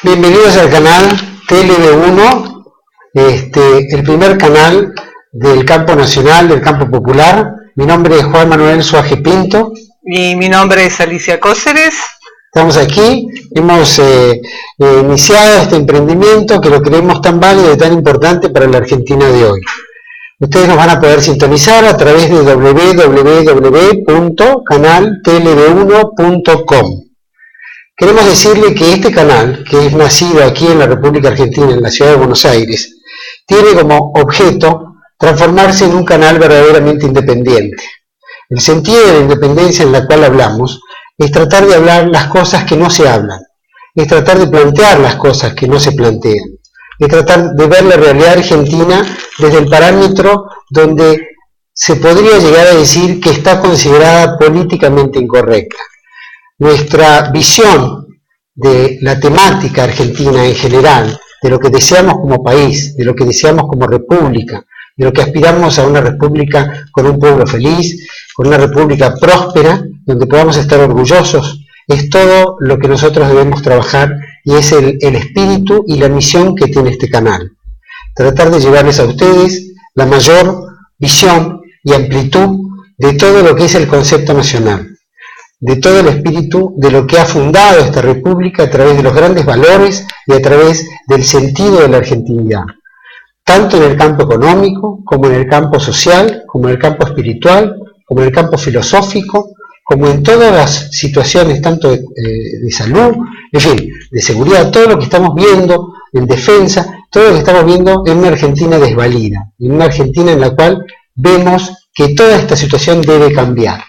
Bienvenidos al canal TLB1, el primer canal del campo nacional, del campo popular. Mi nombre es Juan Manuel Suaje Pinto. Y mi nombre es Alicia Cóceres. Estamos aquí, hemos iniciado este emprendimiento que lo creemos tan válido y tan importante para la Argentina de hoy. Ustedes nos van a poder sintonizar a través de www.canaltlb1.com. Queremos decirle que este canal, que es nacido aquí en la República Argentina, en la ciudad de Buenos Aires, tiene como objeto transformarse en un canal verdaderamente independiente. El sentido de la independencia en la cual hablamos es tratar de hablar las cosas que no se hablan, es tratar de plantear las cosas que no se plantean, es tratar de ver la realidad argentina desde el parámetro donde se podría llegar a decir que está considerada políticamente incorrecta. Nuestra visión de la temática argentina en general, de lo que deseamos como país, de lo que deseamos como república, de lo que aspiramos a una república con un pueblo feliz, con una república próspera, donde podamos estar orgullosos, es todo lo que nosotros debemos trabajar y es el espíritu y la misión que tiene este canal. Tratar de llevarles a ustedes la mayor visión y amplitud de todo lo que es el concepto nacional, de todo el espíritu de lo que ha fundado esta república a través de los grandes valores y a través del sentido de la argentinidad, tanto en el campo económico, como en el campo social, como en el campo espiritual, como en el campo filosófico, como en todas las situaciones, tanto de salud, en fin, de seguridad, todo lo que estamos viendo en defensa, todo lo que estamos viendo en una Argentina desvalida, en una Argentina en la cual vemos que toda esta situación debe cambiar.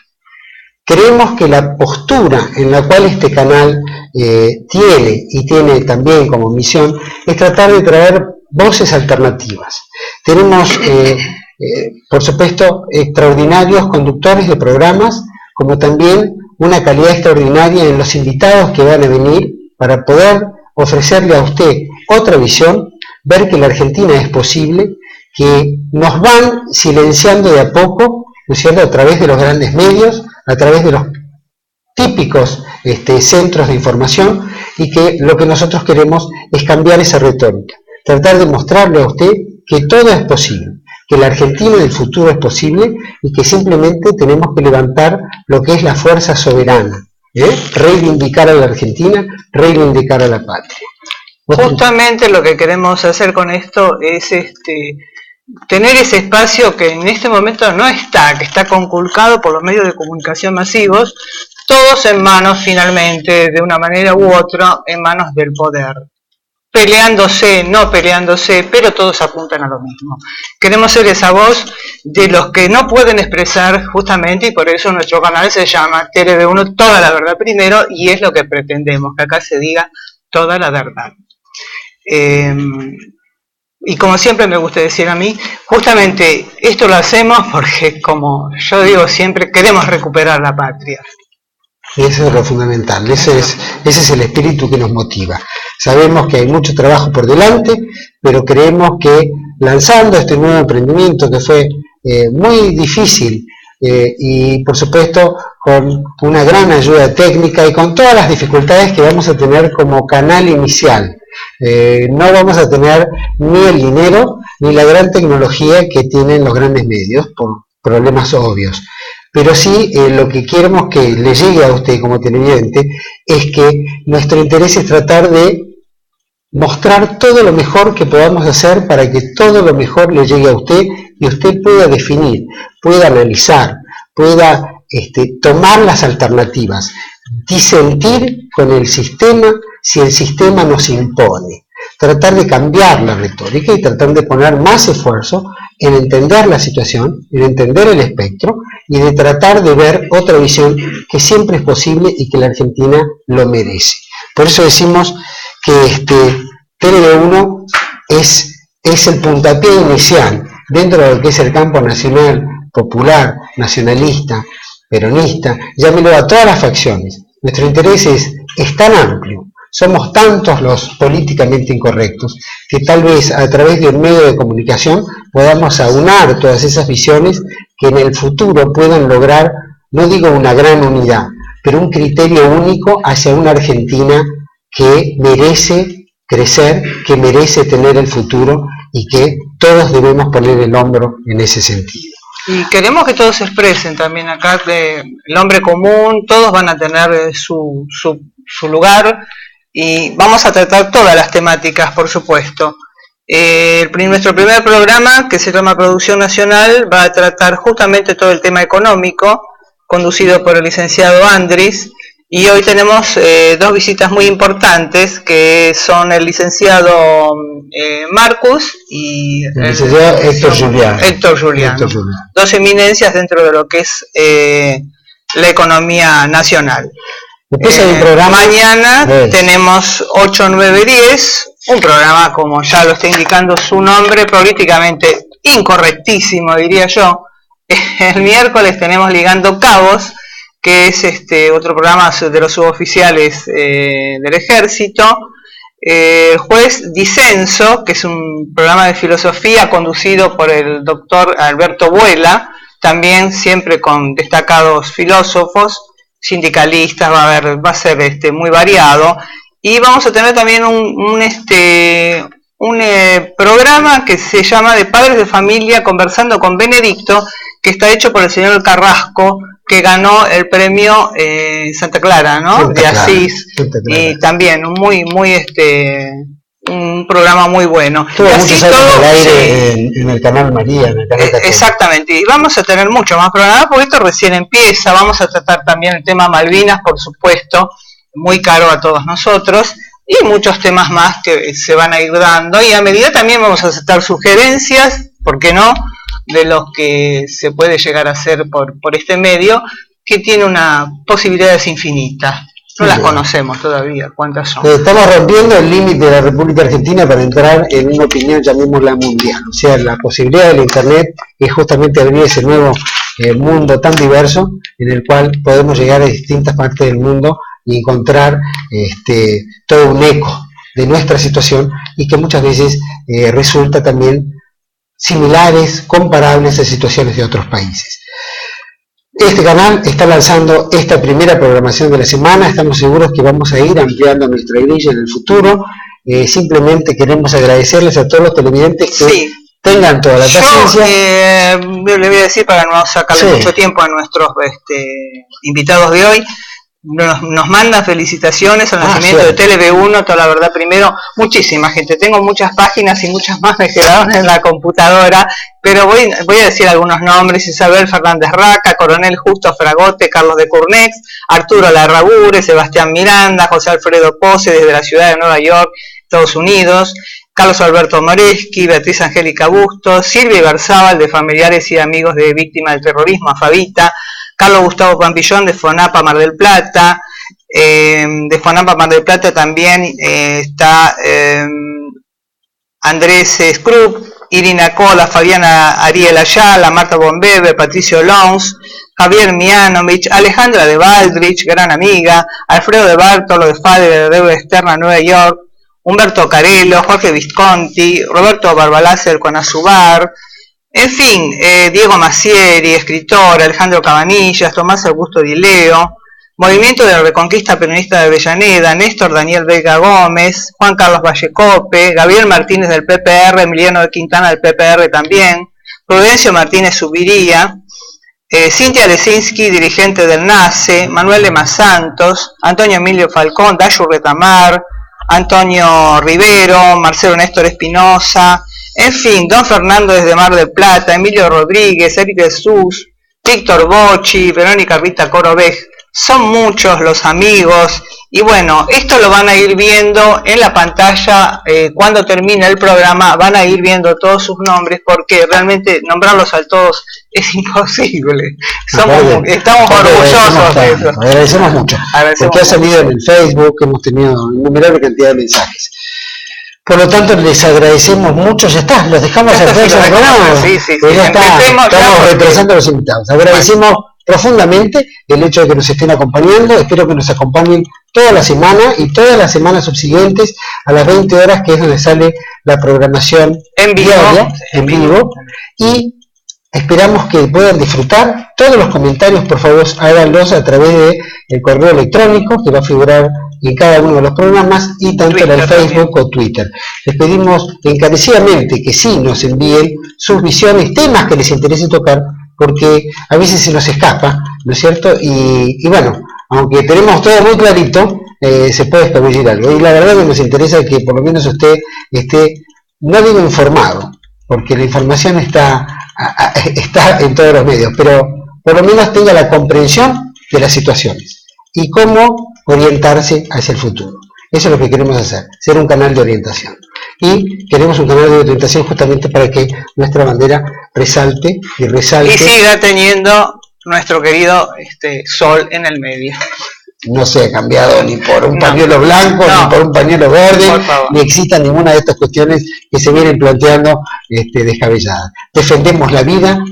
Creemos que la postura en la cual este canal tiene también como misión es tratar de traer voces alternativas. Tenemos, por supuesto, extraordinarios conductores de programas, como también una calidad extraordinaria en los invitados que van a venir para poder ofrecerle a usted otra visión, ver que la Argentina es posible, que nos van silenciando de a poco, ¿no es cierto?, a través de los grandes medios, a través de los típicos centros de información, y que lo que nosotros queremos es cambiar esa retórica, tratar de mostrarle a usted que todo es posible, que la Argentina del futuro es posible y que simplemente tenemos que levantar lo que es la fuerza soberana, reivindicar a la Argentina, reivindicar a la patria. Justamente lo que queremos hacer con esto es tener ese espacio que en este momento no está, que está conculcado por los medios de comunicación masivos, todos en manos finalmente, de una manera u otra, en manos del poder. Peleándose, no peleándose, pero todos apuntan a lo mismo. Queremos ser esa voz de los que no pueden expresar justamente, y por eso nuestro canal se llama TLB1, Toda la Verdad Primero, y es lo que pretendemos, que acá se diga toda la verdad. Y como siempre me gusta decir a mí, justamente esto lo hacemos porque, como yo digo siempre, queremos recuperar la patria. Y eso es lo fundamental, ese es el espíritu que nos motiva. Sabemos que hay mucho trabajo por delante, pero creemos que lanzando este nuevo emprendimiento que fue muy difícil y por supuesto con una gran ayuda técnica y con todas las dificultades que vamos a tener como canal inicial, no vamos a tener ni el dinero ni la gran tecnología que tienen los grandes medios por problemas obvios. Pero sí, lo que queremos que le llegue a usted como televidente es que nuestro interés es tratar de mostrar todo lo mejor que podamos hacer para que todo lo mejor le llegue a usted y usted pueda definir, pueda analizar, pueda tomar las alternativas, disentir con el sistema si el sistema nos impone. Tratar de cambiar la retórica y tratar de poner más esfuerzo en entender la situación, en entender el espectro y de tratar de ver otra visión que siempre es posible y que la Argentina lo merece. Por eso decimos que TLB1 es el puntapié inicial dentro de lo que es el campo nacional, popular, nacionalista, peronista, llámelo a todas las facciones. Nuestro interés es tan amplio. Somos tantos los políticamente incorrectos que tal vez a través de un medio de comunicación podamos aunar todas esas visiones que en el futuro puedan lograr, no digo una gran unidad, pero un criterio único hacia una Argentina que merece crecer, que merece tener el futuro y que todos debemos poner el hombro en ese sentido. Y queremos que todos se expresen también acá, el hombre común, todos van a tener su lugar y vamos a tratar todas las temáticas, por supuesto. Nuestro primer programa, que se llama Producción Nacional, va a tratar justamente todo el tema económico, conducido por el licenciado Andris, y hoy tenemos dos visitas muy importantes, que son el licenciado Marcus y el licenciado Héctor Julián. Dos eminencias dentro de lo que es la economía nacional. Mañana tenemos 8, 9, 10, un programa, como ya lo está indicando su nombre, políticamente incorrectísimo, diría yo. El miércoles tenemos Ligando Cabos, que es otro programa de los suboficiales del ejército. El jueves Disenso, que es un programa de filosofía conducido por el doctor Alberto Vuela, también siempre con destacados filósofos, sindicalistas, va a ser muy variado. Y vamos a tener también un programa que se llama De Padres de Familia Conversando con Benedicto, que está hecho por el señor Carrasco, que ganó el premio Santa Clara, ¿no? De Asís, y también un programa muy bueno. Tuvo muchos años al aire en el canal María, en el canal exactamente, y vamos a tener mucho más programas porque esto recién empieza. Vamos a tratar también el tema Malvinas, por supuesto, muy caro a todos nosotros, y muchos temas más que se van a ir dando, y a medida también vamos a aceptar sugerencias, ¿por qué no?, de los que se puede llegar a hacer por este medio, que tiene unas posibilidades infinitas. No las conocemos todavía, ¿cuántas son? Estamos rompiendo el límite de la República Argentina para entrar en una opinión, llamémosla mundial. O sea, la posibilidad del Internet es justamente abrir ese nuevo mundo tan diverso, en el cual podemos llegar a distintas partes del mundo y encontrar todo un eco de nuestra situación, y que muchas veces resulta también similares, comparables a situaciones de otros países. Este canal está lanzando esta primera programación de la semana. Estamos seguros que vamos a ir ampliando nuestra grilla en el futuro. Simplemente queremos agradecerles a todos los televidentes que tengan toda la paciencia. Yo le voy a decir, para no sacarle mucho tiempo a nuestros invitados de hoy, nos mandan felicitaciones al nacimiento de TLV1, toda la verdad, primero, muchísima gente, tengo muchas páginas y muchas más me quedaron en la computadora, pero voy a decir algunos nombres: Isabel Fernández Raca, Coronel Justo Fragote, Carlos de Curnex, Arturo Larrabure, Sebastián Miranda, José Alfredo Pose desde la ciudad de Nueva York, Estados Unidos, Carlos Alberto Moreschi, Beatriz Angélica Bustos, Silvia Ibarzábal, de Familiares y Amigos de Víctimas del Terrorismo, Afavita, Carlos Gustavo Pampillón, de FONAPA Mar del Plata. De FONAPA Mar del Plata también está Andrés Scrub, Irina Cola, Fabiana Ariel Ayala, Marta Bombebe, Patricio Lons, Javier Mianovich, Alejandra de Baldrich, gran amiga, Alfredo de Bartolo de Fade de Deuda Externa, Nueva York, Humberto Carello, Jorge Visconti, Roberto Barbalácer con Azubar, en fin, Diego Massieri, escritor, Alejandro Cabanillas, Tomás Augusto Di Leo, Movimiento de la Reconquista Peronista de Avellaneda, Néstor Daniel Vega Gómez, Juan Carlos Vallecope, Gabriel Martínez del PPR, Emiliano de Quintana del PPR también, Prudencio Martínez Subiría, Cintia Lesinski, dirigente del NACE, Manuel Lema Santos, Antonio Emilio Falcón, Dayu Retamar, Antonio Rivero, Marcelo Néstor Espinosa, en fin, Don Fernando desde Mar del Plata, Emilio Rodríguez, Eric Jesús, Víctor Bocci, Verónica Rita Corobej. Son muchos los amigos, y bueno, esto lo van a ir viendo en la pantalla. Cuando termine el programa van a ir viendo todos sus nombres, porque realmente nombrarlos a todos es imposible. Estamos orgullosos de eso. Agradecemos mucho, porque ha salido en el Facebook, hemos tenido innumerable cantidad de mensajes. Por lo tanto, les agradecemos mucho. Ya está, los dejamos al frente del programa. Sí. Estamos representando a los invitados. Agradecemos profundamente el hecho de que nos estén acompañando. Espero que nos acompañen toda la semana y todas las semanas subsiguientes a las 20 horas, que es donde sale la programación en vivo, diaria, en vivo. Y esperamos que puedan disfrutar. Todos los comentarios, por favor, háganlos a través del correo electrónico que va a figurar en cada uno de los programas y tanto en el Facebook o Twitter. Les pedimos encarecidamente que sí nos envíen sus visiones, temas que les interese tocar, porque a veces se nos escapa, ¿no es cierto? Y bueno, aunque tenemos todo muy clarito, se puede escabullir algo. Y la verdad que nos interesa que por lo menos usted esté, no digo informado, porque la información está en todos los medios, pero por lo menos tenga la comprensión de las situaciones y cómo orientarse hacia el futuro. Eso es lo que queremos hacer, ser un canal de orientación. Y queremos un canal de orientación justamente para que nuestra bandera resalte y resalte. Y siga teniendo nuestro querido sol en el medio. No se ha cambiado ni por un pañuelo blanco, ni por un pañuelo verde, ni exista ninguna de estas cuestiones que se vienen planteando descabelladas. Defendemos la vida,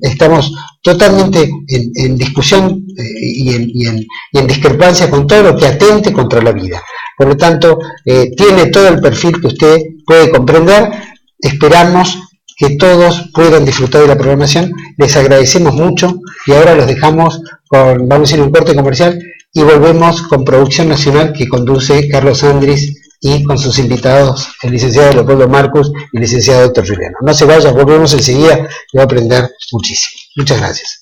estamos totalmente en discusión y en discrepancia con todo lo que atente contra la vida. Por lo tanto, tiene todo el perfil que usted puede comprender. Esperamos que todos puedan disfrutar de la programación. Les agradecemos mucho y ahora los dejamos vamos a ir a un corte comercial y volvemos con Producción Nacional que conduce Carlos Andris y con sus invitados, el licenciado Leopoldo Marcus y el licenciado Héctor Juliano. No se vayan, volvemos enseguida y va a aprender muchísimo. Muchas gracias.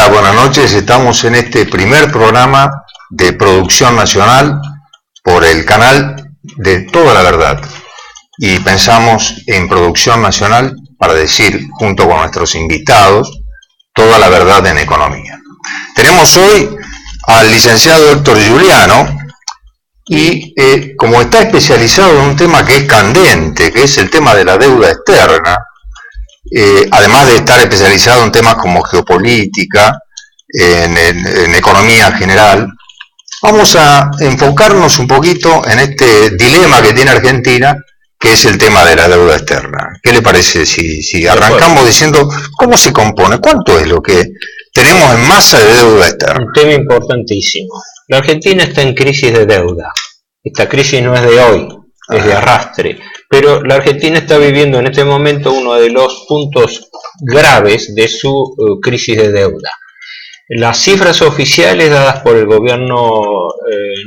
Buenas noches, estamos en este primer programa de Producción Nacional por el canal de Toda la Verdad y pensamos en Producción Nacional para decir junto con nuestros invitados toda la verdad en economía. Tenemos hoy al licenciado Héctor Juliano, y como está especializado en un tema que es candente, que es el tema de la deuda externa, además de estar especializado en temas como geopolítica, en economía general, vamos a enfocarnos un poquito en este dilema que tiene Argentina, que es el tema de la deuda externa. ¿Qué le parece si arrancamos diciendo cómo se compone? ¿Cuánto es lo que tenemos en masa de deuda externa? Un tema importantísimo. La Argentina está en crisis de deuda. Esta crisis no es de hoy, es de arrastre. Pero la Argentina está viviendo en este momento uno de los puntos graves de su crisis de deuda. Las cifras oficiales dadas por el gobierno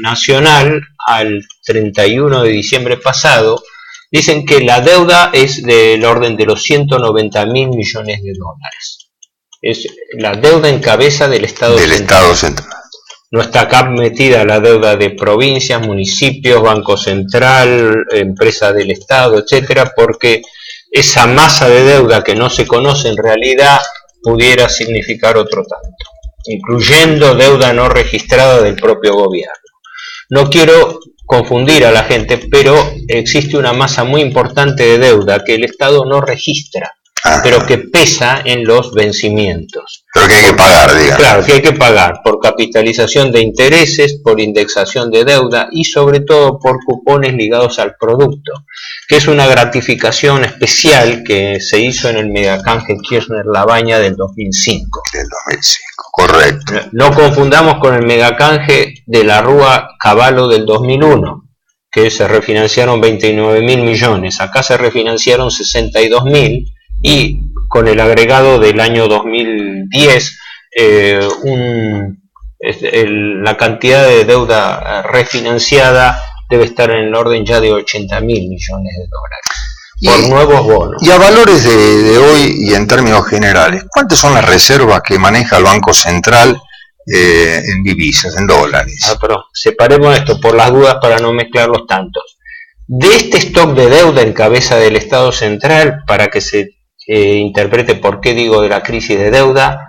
nacional al 31 de diciembre pasado dicen que la deuda es del orden de los 190.000 millones de dólares. Es la deuda en cabeza del Estado Central. No está acá metida la deuda de provincias, municipios, Banco Central, empresas del Estado, etcétera, porque esa masa de deuda que no se conoce en realidad pudiera significar otro tanto, incluyendo deuda no registrada del propio gobierno. No quiero confundir a la gente, pero existe una masa muy importante de deuda que el Estado no registra, pero que pesa en los vencimientos. Pero que hay que pagar, digamos. Claro, que hay que pagar por capitalización de intereses, por indexación de deuda y sobre todo por cupones ligados al producto, que es una gratificación especial que se hizo en el megacanje Kirchner-Labaña del 2005. Del 2005, correcto. No confundamos con el megacanje de la Rúa Cavallo del 2001, que se refinanciaron 29.000 millones. Acá se refinanciaron 62.000 y con el agregado del año 2010 la cantidad de deuda refinanciada debe estar en el orden ya de 80.000 millones de dólares por nuevos bonos. Y a valores de hoy y en términos generales, ¿cuántas son las reservas que maneja el Banco Central en divisas, en dólares? Pero separemos esto por las dudas para no mezclar los tantos. De este stock de deuda en cabeza del Estado Central, para que se interprete por qué digo de la crisis de deuda,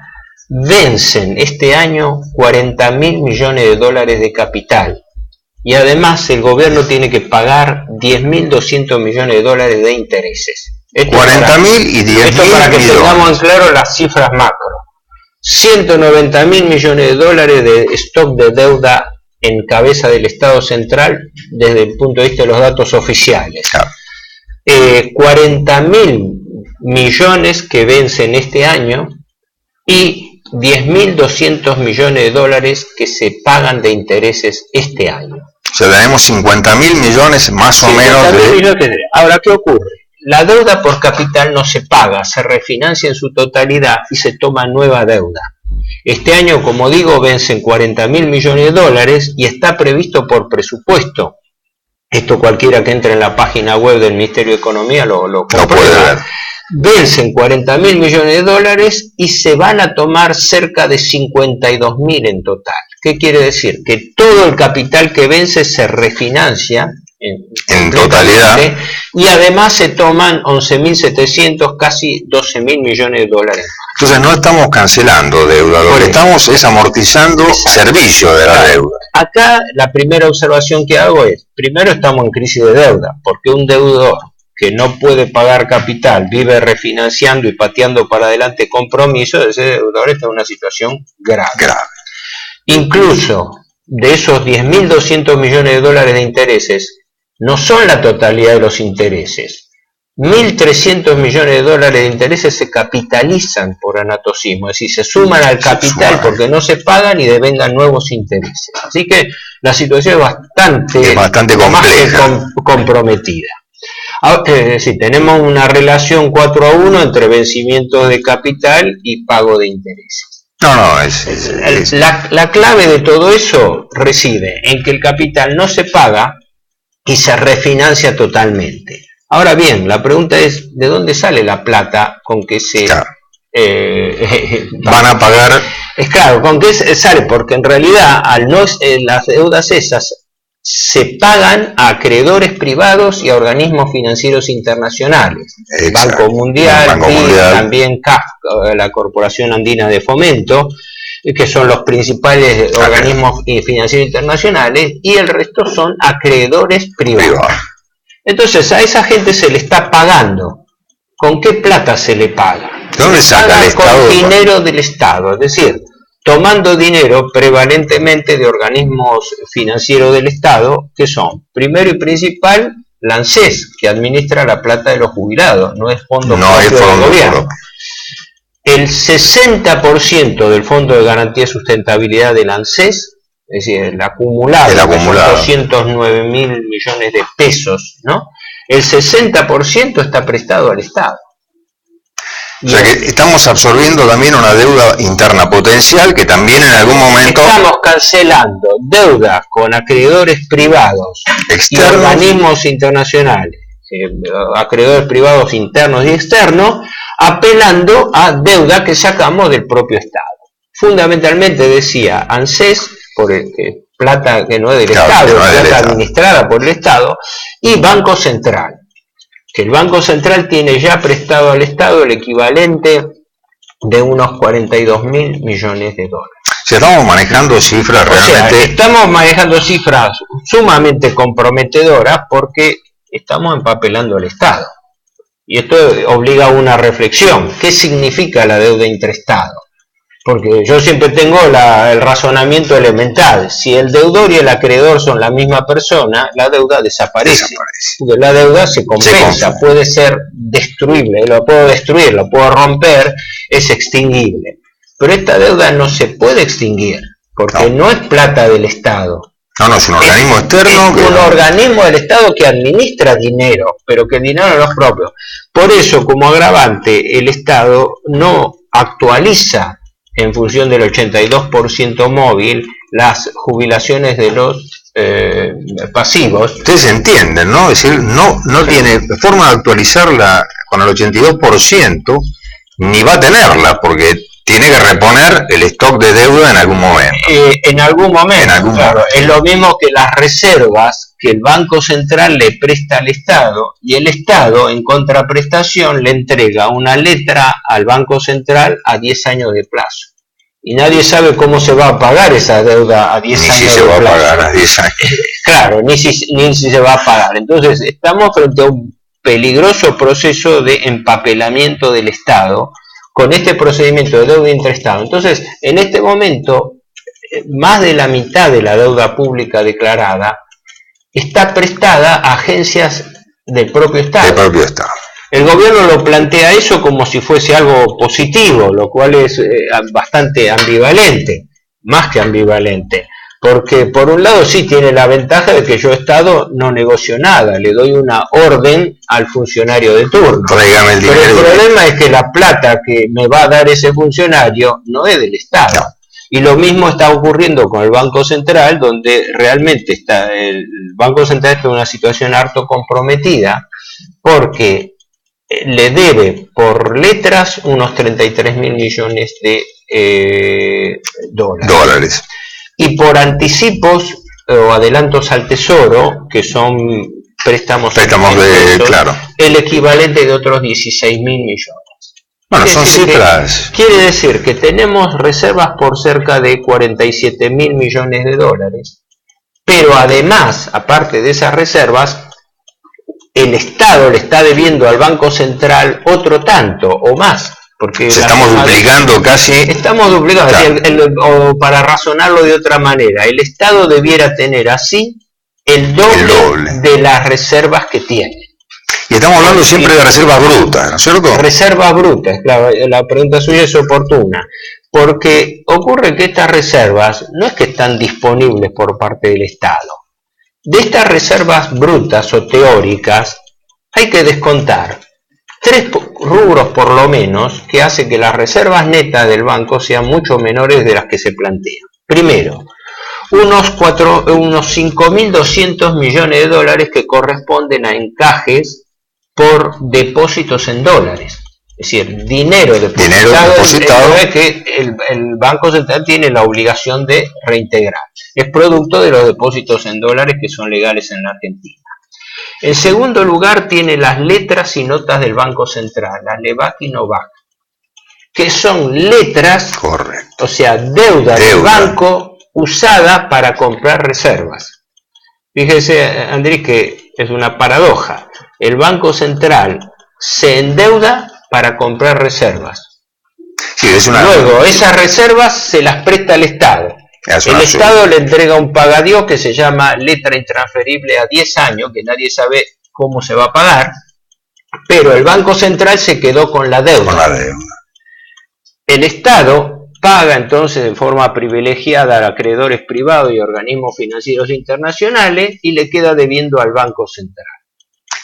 vencen este año 40.000 millones de dólares de capital y además el gobierno tiene que pagar 10.200 millones de dólares de intereses. 40.000 y 10.000 esto para que tengamos en claro las cifras macro. 190.000 millones de dólares de stock de deuda en cabeza del Estado Central desde el punto de vista de los datos oficiales. 40.000 millones que vencen este año y 10.200 millones de dólares que se pagan de intereses este año. O sea, tenemos 50.000 millones más o menos de... Ahora, ¿qué ocurre? La deuda por capital no se paga, se refinancia en su totalidad y se toma nueva deuda. Este año, como digo, vencen 40.000 millones de dólares y está previsto por presupuesto. Esto cualquiera que entre en la página web del Ministerio de Economía lo puede ver. Vencen 40.000 millones de dólares y se van a tomar cerca de 52.000 en total. ¿Qué quiere decir? Que todo el capital que vence se refinancia en totalidad y además se toman 11.700, casi 12.000 millones de dólares. Entonces no estamos cancelando deuda, lo que estamos es amortizando servicio de la deuda. Acá la primera observación que hago es, primero estamos en crisis de deuda, porque un deudor que no puede pagar capital, vive refinanciando y pateando para adelante compromisos, ese deudor está en una situación grave. Incluso de esos 10.200 millones de dólares de intereses, no son la totalidad de los intereses. 1.300 millones de dólares de intereses se capitalizan por anatocismo, es decir, se suman al capital porque no se pagan y devengan nuevos intereses. Así que la situación es bastante compleja, comprometida. Es decir, tenemos una relación 4-1 entre vencimientos de capital y pago de intereses. La clave de todo eso reside en que el capital no se paga y se refinancia totalmente. Ahora bien, la pregunta es, ¿de dónde sale la plata con que se van a pagar? Es claro, ¿con qué sale? Porque en realidad las deudas esas se pagan a acreedores privados y a organismos financieros internacionales. Banco Mundial, también CAF, la Corporación Andina de Fomento. que son los principales organismos financieros internacionales, y el resto son acreedores privados. Entonces a esa gente se le está pagando. ¿Con qué plata se le paga? ¿De dónde saca el Estado? Con dinero del Estado, es decir, tomando dinero prevalentemente de organismos financieros del Estado, que son, primero y principal, la ANSES, que administra la plata de los jubilados, no es fondo propio del gobierno. El 60% del Fondo de Garantía y Sustentabilidad de la ANSES, es decir, el acumulado, 209 mil millones de pesos, ¿no? El 60% está prestado al Estado. O sea que estamos absorbiendo también una deuda interna potencial que también en algún momento... Estamos cancelando deuda con acreedores privados externos y organismos internacionales, acreedores privados internos y externos, apelando a deuda que sacamos del propio Estado. Fundamentalmente decía ANSES, por plata que no es del Estado, plata administrada por el Estado, y Banco Central. Que el Banco Central tiene ya prestado al Estado el equivalente de unos 42 mil millones de dólares. Si estamos manejando cifras realmente... O sea, estamos manejando cifras sumamente comprometedoras porque estamos empapelando al Estado. Y esto obliga a una reflexión. ¿Qué significa la deuda interestado? Porque yo siempre tengo el razonamiento elemental. Si el deudor y el acreedor son la misma persona, la deuda desaparece. Porque la deuda se compensa, puede ser destruible, lo puedo destruir, lo puedo romper, es extinguible. Pero esta deuda no se puede extinguir, porque no es plata del Estado. No, es un organismo externo. Es un organismo del Estado que administra dinero, pero que el dinero no es propio. Por eso, como agravante, el Estado no actualiza en función del 82% móvil las jubilaciones de los pasivos. Ustedes entienden, ¿no? Es decir, no tiene forma de actualizarla con el 82%, ni va a tenerla, porque tiene que reponer el stock de deuda en algún momento. En algún momento. Es lo mismo que las reservas que el Banco Central le presta al Estado, y el Estado, en contraprestación, le entrega una letra al Banco Central a 10 años de plazo. Y nadie sabe cómo se va a pagar esa deuda a 10 años de plazo. Ni si se va a pagar a 10 años. Claro, ni si se va a pagar. Entonces, estamos frente a un peligroso proceso de empapelamiento del Estado con este procedimiento de deuda interestado. Entonces, en este momento, más de la mitad de la deuda pública declarada está prestada a agencias del propio Estado. Del propio Estado. El gobierno lo plantea eso como si fuese algo positivo, lo cual es bastante ambivalente, más que ambivalente. Porque por un lado sí tiene la ventaja de que yo Estado no negocio nada, le doy una orden al funcionario de turno. Pero el problema es que la plata que me va a dar ese funcionario no es del Estado. No. Y lo mismo está ocurriendo con el Banco Central, donde realmente el Banco Central está en una situación harto comprometida, porque le debe por letras unos 33 mil millones de dólares. Y por anticipos o adelantos al Tesoro, que son préstamos de pesos, claro, el equivalente de otros 16 mil millones. Bueno, son cifras. Quiere decir que tenemos reservas por cerca de 47 mil millones de dólares, pero además, aparte de esas reservas, el Estado le está debiendo al Banco Central otro tanto o más. Porque estamos duplicando casi. Estamos duplicando, claro. O para razonarlo de otra manera, el Estado debiera tener así el doble de las reservas que tiene. Y estamos hablando siempre de reservas brutas, ¿no es cierto? Reservas brutas, claro, la pregunta suya es oportuna, porque ocurre que estas reservas no es que están disponibles por parte del Estado. De estas reservas brutas o teóricas hay que descontar 3 rubros por lo menos que hace que las reservas netas del banco sean mucho menores de las que se plantean. Primero, unos 5.200 millones de dólares que corresponden a encajes por depósitos en dólares. Es decir, dinero depositado que el Banco Central tiene la obligación de reintegrar. Es producto de los depósitos en dólares que son legales en la Argentina. En segundo lugar, tiene las letras y notas del Banco Central, las LEBAC y NOVAC, que son letras O sea, deuda del banco usada para comprar reservas. Fíjese, Andrés, que es una paradoja. El Banco Central se endeuda para comprar reservas. Sí, Luego, esas reservas se las presta al Estado. El Estado le entrega un pagadío que se llama letra intransferible a 10 años, que nadie sabe cómo se va a pagar, pero el Banco Central se quedó con la deuda. El Estado paga entonces de forma privilegiada a acreedores privados y organismos financieros internacionales y le queda debiendo al Banco Central.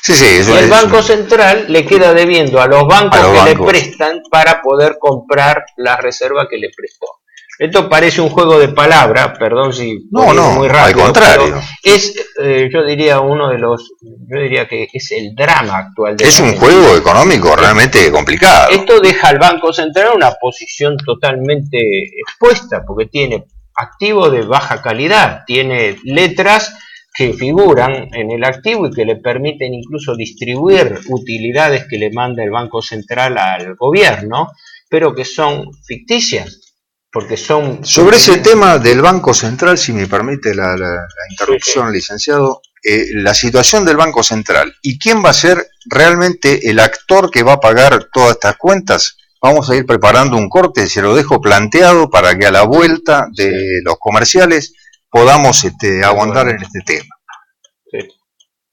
Y el Banco Central le queda debiendo a los bancos que le prestan para poder comprar la reserva que le prestó. Esto parece un juego de palabras, perdón si no, muy rápido, al contrario. Es, yo diría que es el drama actual de es un juego económico realmente complicado. Esto deja al Banco Central en una posición totalmente expuesta, porque tiene activos de baja calidad, tiene letras que figuran en el activo y que le permiten incluso distribuir utilidades que le manda el Banco Central al gobierno, pero que son ficticias. Porque son... Sobre ese tema del Banco Central, si me permite la interrupción, licenciado, la situación del Banco Central y quién va a ser realmente el actor que va a pagar todas estas cuentas, vamos a ir preparando un corte, se lo dejo planteado para que a la vuelta de los comerciales podamos aguantar en este tema.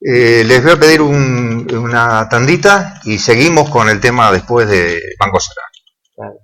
Les voy a pedir una tandita y seguimos con el tema después de Banco Central. Claro.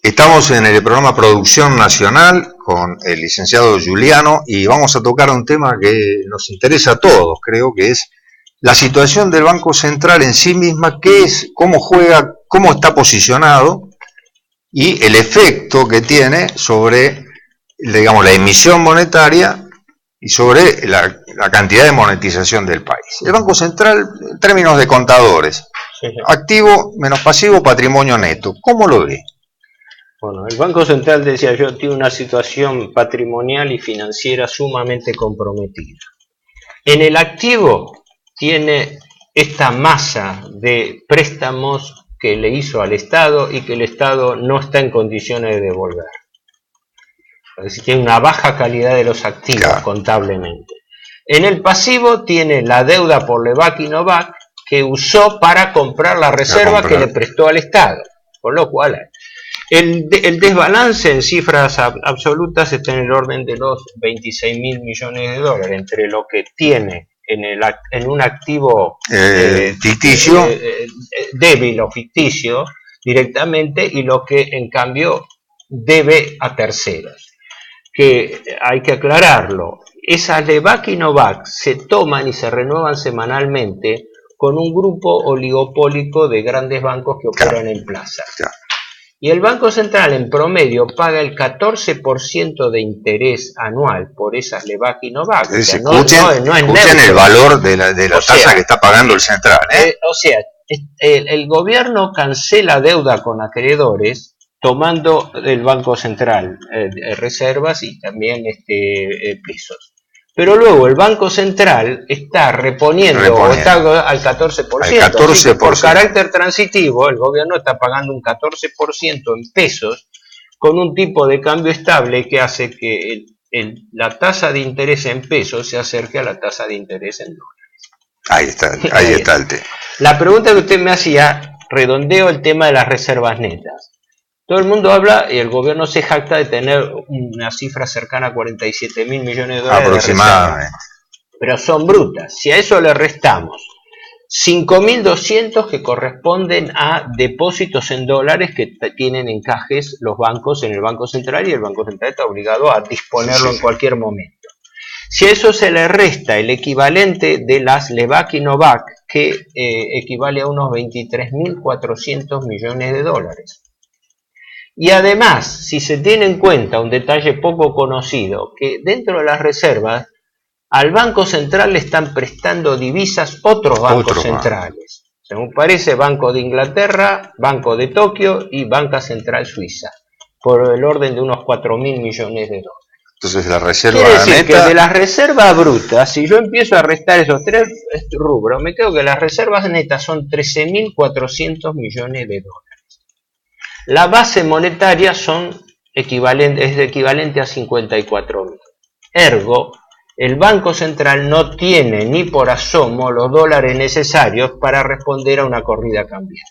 Estamos en el programa Producción Nacional con el licenciado Giuliano y vamos a tocar un tema que nos interesa a todos, creo que es la situación del Banco Central en sí misma, qué es, cómo juega, cómo está posicionado y el efecto que tiene sobre, digamos, la emisión monetaria y sobre la cantidad de monetización del país. El Banco Central, en términos de contadores, activo menos pasivo, patrimonio neto, ¿cómo lo ve? Bueno, el Banco Central, decía yo, tiene una situación patrimonial y financiera sumamente comprometida. En el activo tiene esta masa de préstamos que le hizo al Estado y que el Estado no está en condiciones de devolver. Es decir, tiene una baja calidad de los activos contablemente. En el pasivo tiene la deuda por Lebac y Novac que usó para comprar la reserva que le prestó al Estado, con lo cual el desbalance en cifras absolutas está en el orden de los 26.000 millones de dólares, entre lo que tiene en un activo ficticio, débil o ficticio directamente, y lo que en cambio debe a terceros. Que hay que aclararlo, esas Lebac y Novac se toman y se renuevan semanalmente con un grupo oligopólico de grandes bancos que operan en plaza. Y el Banco Central en promedio paga el 14% de interés anual por esas Lebac y Novac. O sea, escuchen el valor de la tasa que está pagando el Central. O sea, el gobierno cancela deuda con acreedores tomando del Banco Central reservas y también pesos. Pero luego el Banco Central está reponiendo. O está al 14%. Al 14%. Así que por carácter transitivo, el gobierno está pagando un 14% en pesos con un tipo de cambio estable que hace que la tasa de interés en pesos se acerque a la tasa de interés en dólares. Ahí está el tema. La pregunta que usted me hacía, redondeo el tema de las reservas netas. Todo el mundo habla y el gobierno se jacta de tener una cifra cercana a 47.000 millones de dólares aproximadamente. Pero son brutas. Si a eso le restamos 5.200 que corresponden a depósitos en dólares que tienen encajes los bancos en el Banco Central y el Banco Central está obligado a disponerlo en cualquier momento. Si a eso se le resta el equivalente de las Lebac y Novac, que equivale a unos 23.400 millones de dólares. Y además, si se tiene en cuenta un detalle poco conocido, que dentro de las reservas, al Banco Central le están prestando divisas otros bancos centrales. Según parece, Banco de Inglaterra, Banco de Tokio y Banca Central Suiza, por el orden de unos 4.000 millones de dólares. Entonces la reserva quiere decir neta... que de las reservas brutas, si yo empiezo a restar esos tres rubros, me quedo que las reservas netas son 13.400 millones de dólares. La base monetaria es equivalente a 54.000. Ergo, el Banco Central no tiene ni por asomo los dólares necesarios para responder a una corrida cambiaria.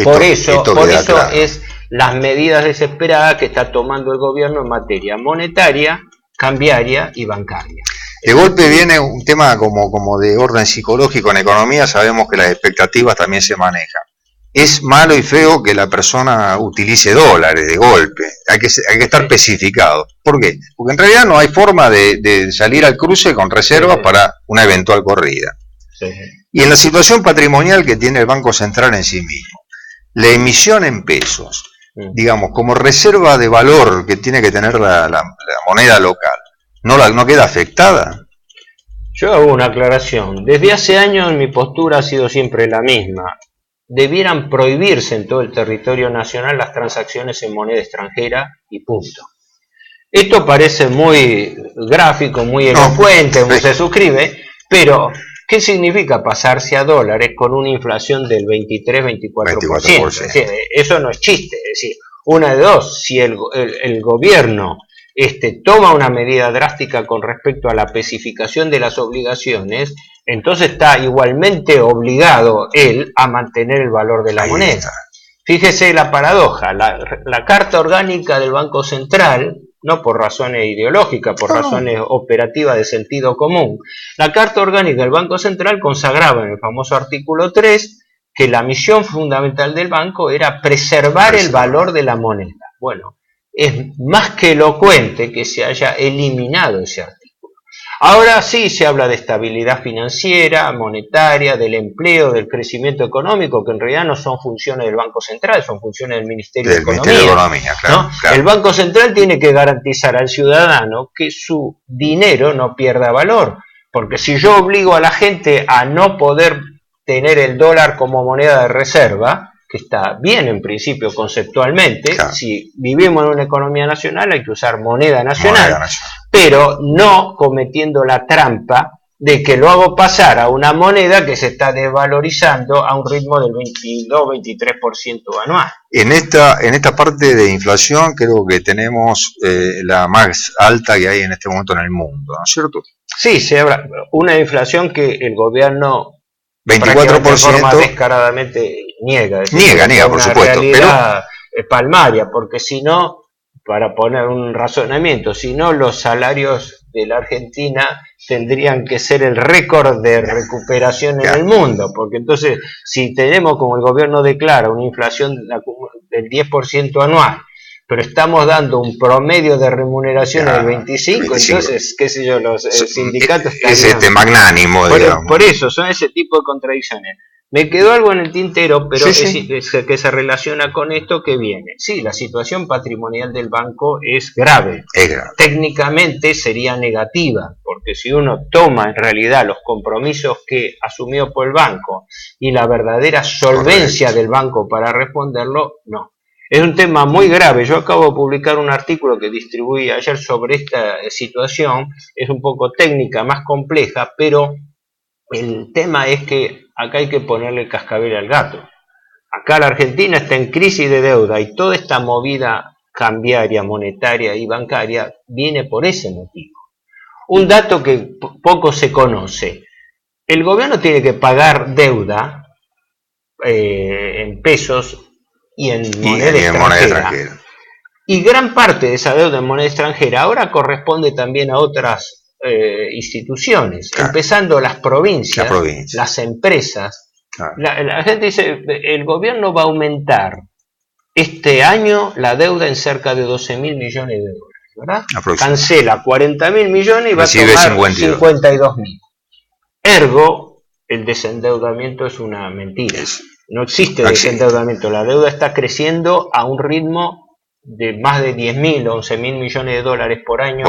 Por eso claro. Es las medidas desesperadas que está tomando el gobierno en materia monetaria, cambiaria y bancaria. De golpe viene un tema como de orden psicológico en economía, sabemos que las expectativas también se manejan. Es malo y feo que la persona utilice dólares de golpe, hay que estar especificado. ¿Por qué? Porque en realidad no hay forma de salir al cruce con reservas para una eventual corrida. Sí. Y en la situación patrimonial que tiene el Banco Central en sí mismo, la emisión en pesos, digamos, como reserva de valor que tiene que tener la moneda local, ¿no queda afectada? Yo hago una aclaración. Desde hace años mi postura ha sido siempre la misma. Debieran prohibirse en todo el territorio nacional las transacciones en moneda extranjera y punto. Esto parece muy gráfico, muy elocuente, muy se suscribe, pero ¿qué significa pasarse a dólares con una inflación del 23-24%? Es decir, eso no es chiste, es decir, una de dos, si el gobierno toma una medida drástica con respecto a la especificación de las obligaciones, entonces está igualmente obligado él a mantener el valor de la moneda. Fíjese la paradoja, la Carta Orgánica del Banco Central, no por razones ideológicas, por razones operativas de sentido común, la Carta Orgánica del Banco Central consagraba en el famoso artículo 3 que la misión fundamental del banco era preservar el valor de la moneda. Bueno, es más que elocuente que se haya eliminado ese artículo. Ahora sí se habla de estabilidad financiera, monetaria, del empleo, del crecimiento económico, que en realidad no son funciones del Banco Central, son funciones del Ministerio de Economía. Claro, ¿no? Claro. El Banco Central tiene que garantizar al ciudadano que su dinero no pierda valor, porque si yo obligo a la gente a no poder tener el dólar como moneda de reserva, que está bien en principio conceptualmente, claro. Si vivimos en una economía nacional hay que usar moneda nacional, pero no cometiendo la trampa de que lo hago pasar a una moneda que se está desvalorizando a un ritmo del 22-23% anual. En esta parte de inflación creo que tenemos la más alta que hay en este momento en el mundo, ¿no es cierto? Sí, se habla una inflación que el gobierno 24% de forma descaradamente niega por supuesto, pero palmaria, porque si no, para poner un razonamiento, si no los salarios de la Argentina tendrían que ser el récord de recuperación en el mundo, porque entonces si tenemos, como el gobierno declara, una inflación del 10% anual, pero estamos dando un promedio de remuneración del 25, entonces, qué sé yo, los sindicatos es magnánimo, digamos. Por eso, son ese tipo de contradicciones. Me quedó algo en el tintero, pero Sí. es que se relaciona con esto que viene. Sí, la situación patrimonial del banco es grave. Es grave. Técnicamente sería negativa, porque si uno toma en realidad los compromisos que asumió por el banco y la verdadera solvencia del banco para responderlo, no. Es un tema muy grave. Yo acabo de publicar un artículo que distribuí ayer sobre esta situación. Es un poco técnica, más compleja, pero el tema es que acá hay que ponerle el cascabel al gato. Acá la Argentina está en crisis de deuda y toda esta movida cambiaria, monetaria y bancaria viene por ese motivo. Un dato que poco se conoce. El gobierno tiene que pagar deuda en pesos y en moneda extranjera. Y gran parte de esa deuda en moneda extranjera ahora corresponde también a otras instituciones, claro, empezando las provincias, las empresas. Claro. La gente dice, el gobierno va a aumentar este año la deuda en cerca de 12.000 millones de dólares, ¿verdad? Cancela 40.000 millones y va a tomar 52.000. Ergo, el desendeudamiento es una mentira. No existe desendeudamiento. La deuda está creciendo a un ritmo de más de 10.000 o 11.000 millones de dólares por año.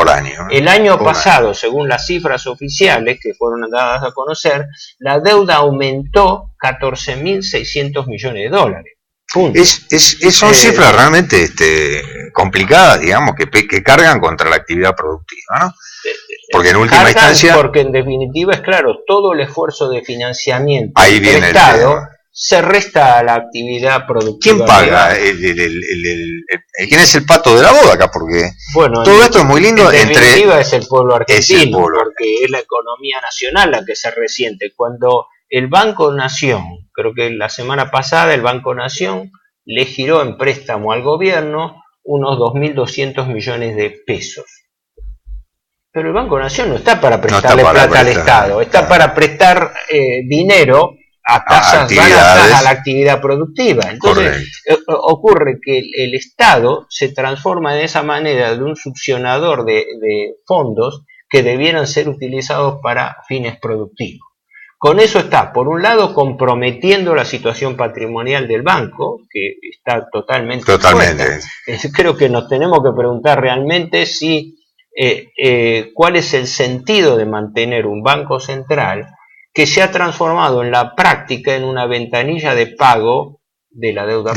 El año pasado, según las cifras oficiales que fueron dadas a conocer, la deuda aumentó 14.600 millones de dólares. Son cifras realmente complicadas, digamos, que cargan contra la actividad productiva, ¿no? Porque en última instancia... Porque en definitiva es claro, todo el esfuerzo de financiamiento ahí viene el Estado se resta a la actividad productiva. ¿Quién paga? ¿Quién es el pato de la boda acá? Porque bueno, todo esto es muy lindo. En definitiva es el pueblo argentino, porque es la economía nacional la que se resiente. Cuando el Banco Nación, creo que la semana pasada el Banco Nación le giró en préstamo al gobierno unos 2.200 millones de pesos. Pero el Banco Nación no está para prestarle plata al Estado, está para prestar dinero a tasas baratas a la actividad productiva. Entonces ocurre que el Estado se transforma de esa manera de un succionador de fondos que debieran ser utilizados para fines productivos. Con eso está, por un lado, comprometiendo la situación patrimonial del banco, que está totalmente expuesta. Creo que nos tenemos que preguntar realmente si cuál es el sentido de mantener un banco central que se ha transformado en la práctica en una ventanilla de pago de la deuda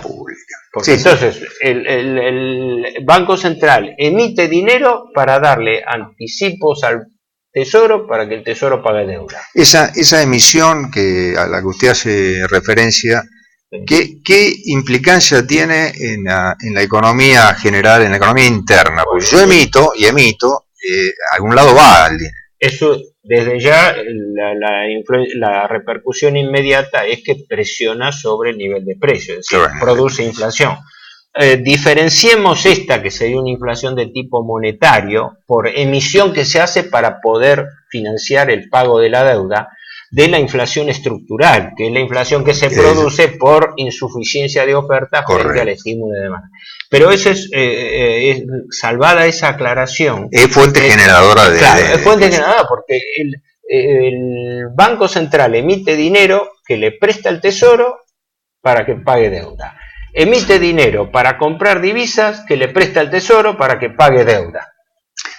pública. Porque entonces el Banco Central emite dinero para darle anticipos al Tesoro para que el Tesoro pague deuda. Esa emisión a la que usted hace referencia, ¿qué implicancia tiene en la economía general, en la economía interna? Porque yo emito, a algún lado va el dinero. Eso, desde ya, la repercusión inmediata es que presiona sobre el nivel de precios, es decir, produce inflación. Diferenciemos esta, que sería una inflación de tipo monetario, por emisión que se hace para poder financiar el pago de la deuda, de la inflación estructural, que es la inflación que se produce por insuficiencia de oferta frente al estímulo de demanda. Pero eso es salvada esa aclaración. Es fuente generadora de... Claro, es fuente generadora porque el Banco Central emite dinero que le presta el Tesoro para que pague deuda. Emite dinero para comprar divisas que le presta el Tesoro para que pague deuda.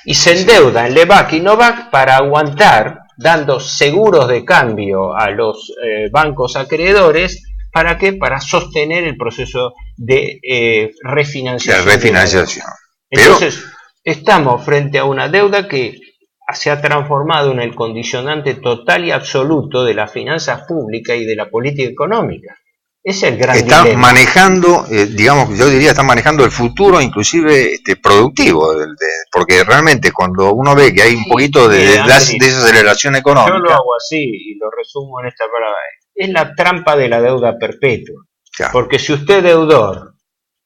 Y se endeuda en LEVAC y NOVAC para aguantar, dando seguros de cambio a los bancos acreedores. ¿Para qué? Para sostener el proceso de refinanciación. Entonces, estamos frente a una deuda que se ha transformado en el condicionante total y absoluto de las finanzas públicas y de la política económica. Es el gran dilema. Está manejando, digamos, yo diría, está manejando el futuro inclusive productivo, porque realmente cuando uno ve que hay un poquito de desaceleración económica... Yo lo hago así y lo resumo en esta palabra. Es la trampa de la deuda perpetua. Claro. Porque si usted, deudor,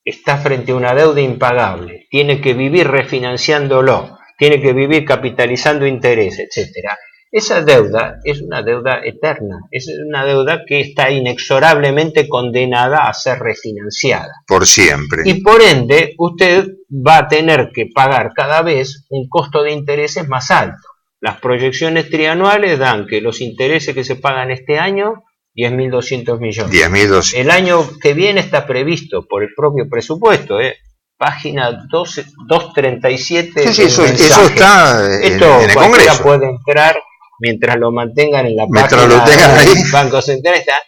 está frente a una deuda impagable, tiene que vivir refinanciándolo, tiene que vivir capitalizando intereses, etcétera. Esa deuda es una deuda eterna, es una deuda que está inexorablemente condenada a ser refinanciada. Por siempre. Y por ende, usted va a tener que pagar cada vez un costo de intereses más alto. Las proyecciones trianuales dan que los intereses que se pagan este año 10.200 millones. 10.200. El año que viene está previsto por el propio presupuesto, página 237. Sí, eso está en el Congreso. Puede entrar mientras lo mantengan en la página lo tengan ahí. del Banco Central. Está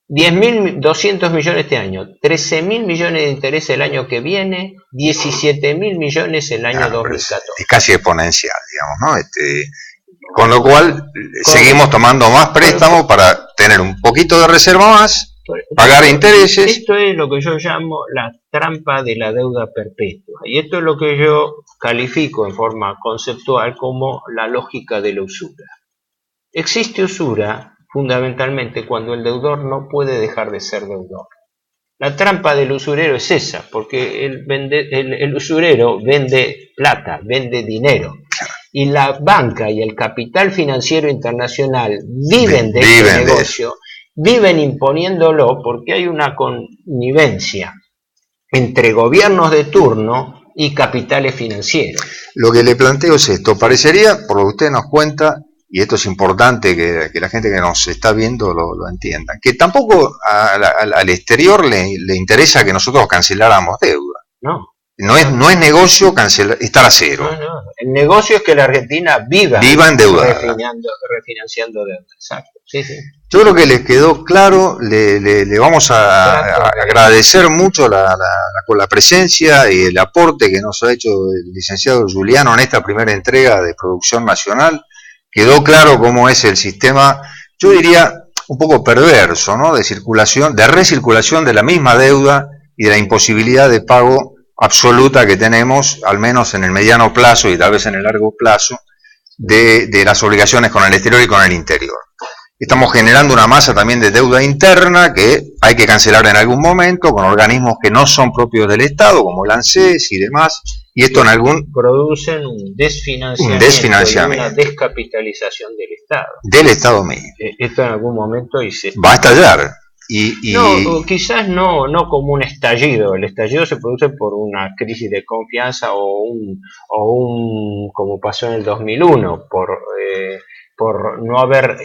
10.200 millones este año, 13.000 millones de interés el año que viene, 17.000 millones el año 2014. Es casi exponencial, digamos, ¿no? Con lo cual seguimos tomando más préstamos para tener un poquito de reserva más, pagar intereses. Esto es lo que yo llamo la trampa de la deuda perpetua. Y esto es lo que yo califico en forma conceptual como la lógica de la usura. Existe usura fundamentalmente cuando el deudor no puede dejar de ser deudor. La trampa del usurero es esa, porque el usurero vende plata, vende dinero. Y la banca y el capital financiero internacional viven de este negocio, viven imponiéndolo porque hay una connivencia entre gobiernos de turno y capitales financieros. Lo que le planteo es esto, parecería, por lo que usted nos cuenta, y esto es importante que la gente que nos está viendo lo entienda, que tampoco al exterior le interesa que nosotros canceláramos deuda. No es negocio estar a cero. No. El negocio es que la Argentina viva endeudada, refinanciando deuda. Exacto. Sí. Yo creo que les quedó claro, le vamos a agradecer mucho la presencia y el aporte que nos ha hecho el licenciado Giuliano en esta primera entrega de Producción Nacional. Quedó claro cómo es el sistema, yo diría, un poco perverso, ¿no? De recirculación de la misma deuda y de la imposibilidad de pago absoluta que tenemos, al menos en el mediano plazo y tal vez en el largo plazo, de las obligaciones con el exterior y con el interior. Estamos generando una masa también de deuda interna que hay que cancelar en algún momento con organismos que no son propios del Estado, como el ANSES y demás, y esto producen un desfinanciamiento y una descapitalización del Estado. Del Estado mismo. Esto en algún momento va a estallar. No, quizás no como un estallido. El estallido se produce por una crisis de confianza o un como pasó en el 2001, por no haber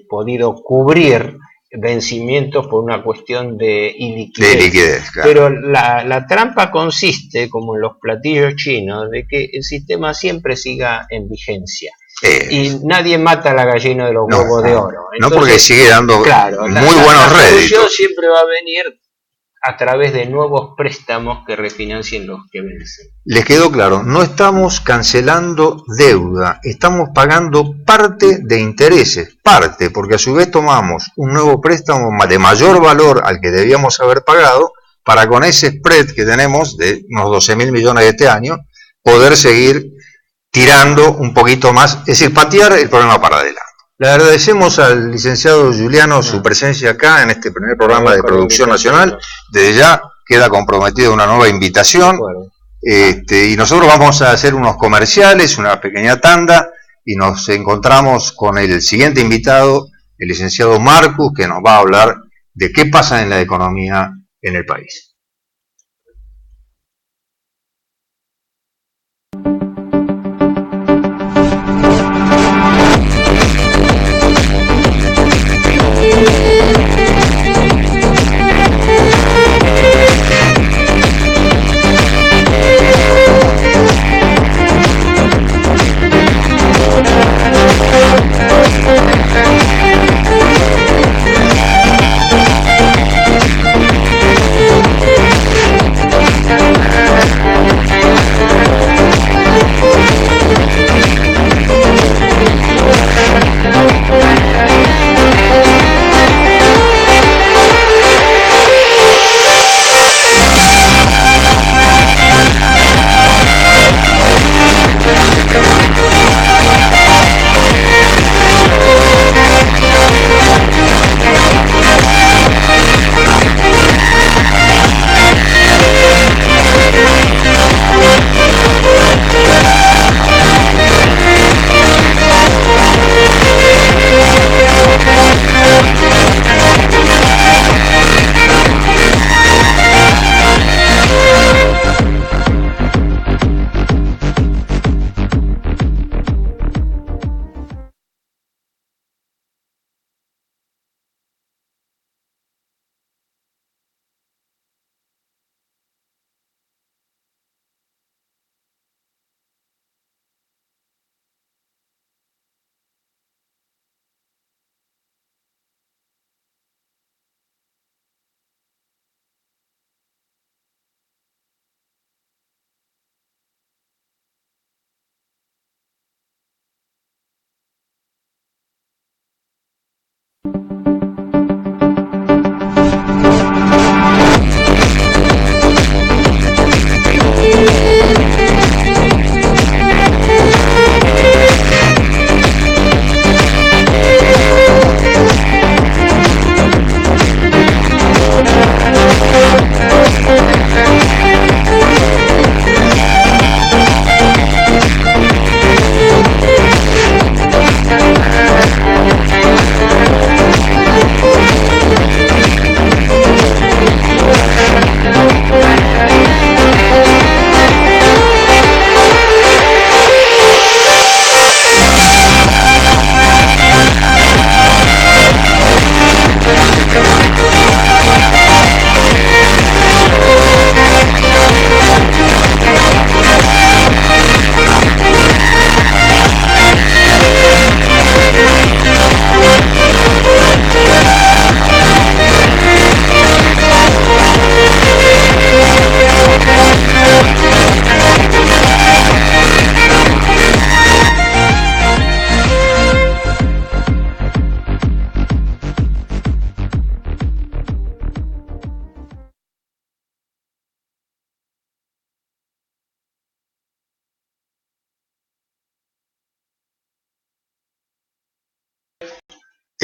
podido cubrir vencimientos por una cuestión de iliquidez. Claro. Pero la trampa consiste, como en los platillos chinos, de que el sistema siempre siga en vigencia. Y nadie mata a la gallina de los huevos de oro. Entonces, no, porque sigue dando muy buenos réditos. La solución siempre va a venir a través de nuevos préstamos que refinancien los que vencen. Les quedó claro, no estamos cancelando deuda, estamos pagando parte de intereses, porque a su vez tomamos un nuevo préstamo de mayor valor al que debíamos haber pagado, para con ese spread que tenemos de unos 12.000 millones de este año, poder seguir tirando un poquito más, es decir, patear el problema para adelante. Le agradecemos al licenciado Giuliano su presencia acá en este primer programa de Producción Nacional. Desde ya queda comprometida una nueva invitación. Y nosotros vamos a hacer unos comerciales, una pequeña tanda, y nos encontramos con el siguiente invitado, el licenciado Marcus, que nos va a hablar de qué pasa en la economía en el país.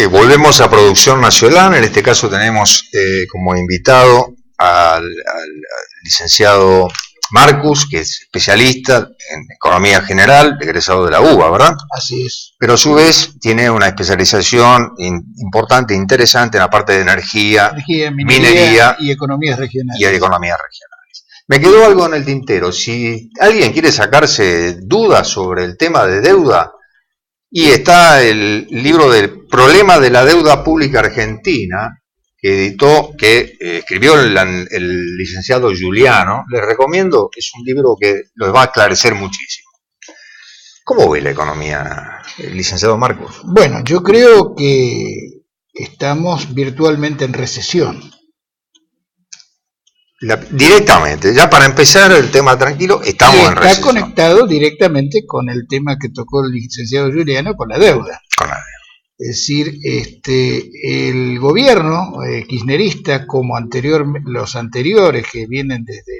Volvemos a producción nacional. En este caso tenemos como invitado al licenciado Marcus, que es especialista en economía general, egresado de la UBA, ¿verdad? Así es. Pero a su vez tiene una especialización importante e interesante en la parte de energía, minería y economías regionales. Y economías regionales. Me quedó algo en el tintero. Si alguien quiere sacarse dudas sobre el tema de deuda, y está el libro del Problema de la Deuda Pública Argentina, que escribió el licenciado Giuliano. Les recomiendo, es un libro que los va a aclarecer muchísimo. ¿Cómo ve la economía, el licenciado Marcos? Bueno, yo creo que estamos virtualmente en recesión. Directamente, ya para empezar el tema tranquilo, estamos en recesión. Está conectado directamente con el tema que tocó el licenciado Giuliano, con la deuda. Es decir, el gobierno kirchnerista, como los anteriores que vienen desde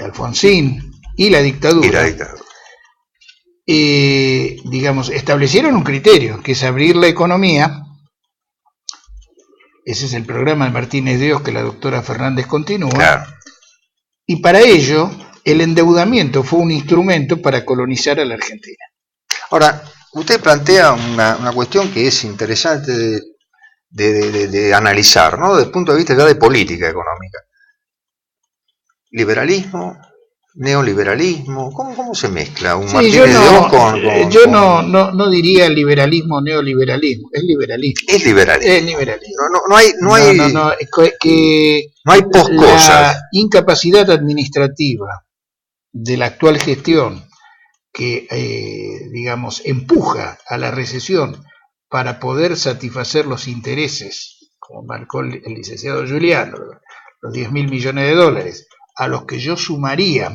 Alfonsín y la dictadura, digamos, establecieron un criterio, que es abrir la economía. Ese es el programa de Martínez de Oz que la doctora Fernández continúa. Claro. Y para ello, el endeudamiento fue un instrumento para colonizar a la Argentina. Ahora, usted plantea una cuestión que es interesante de analizar, ¿no? Desde el punto de vista ya de política económica. Liberalismo, neoliberalismo, ¿cómo se mezcla un Martínez de Oz con...? Yo no diría liberalismo o neoliberalismo, es liberalismo. Es liberalismo. Es liberalismo. No hay poscosas. La incapacidad administrativa de la actual gestión que, digamos, empuja a la recesión para poder satisfacer los intereses, como marcó el licenciado Giuliano, los 10.000 millones de dólares, a los que yo sumaría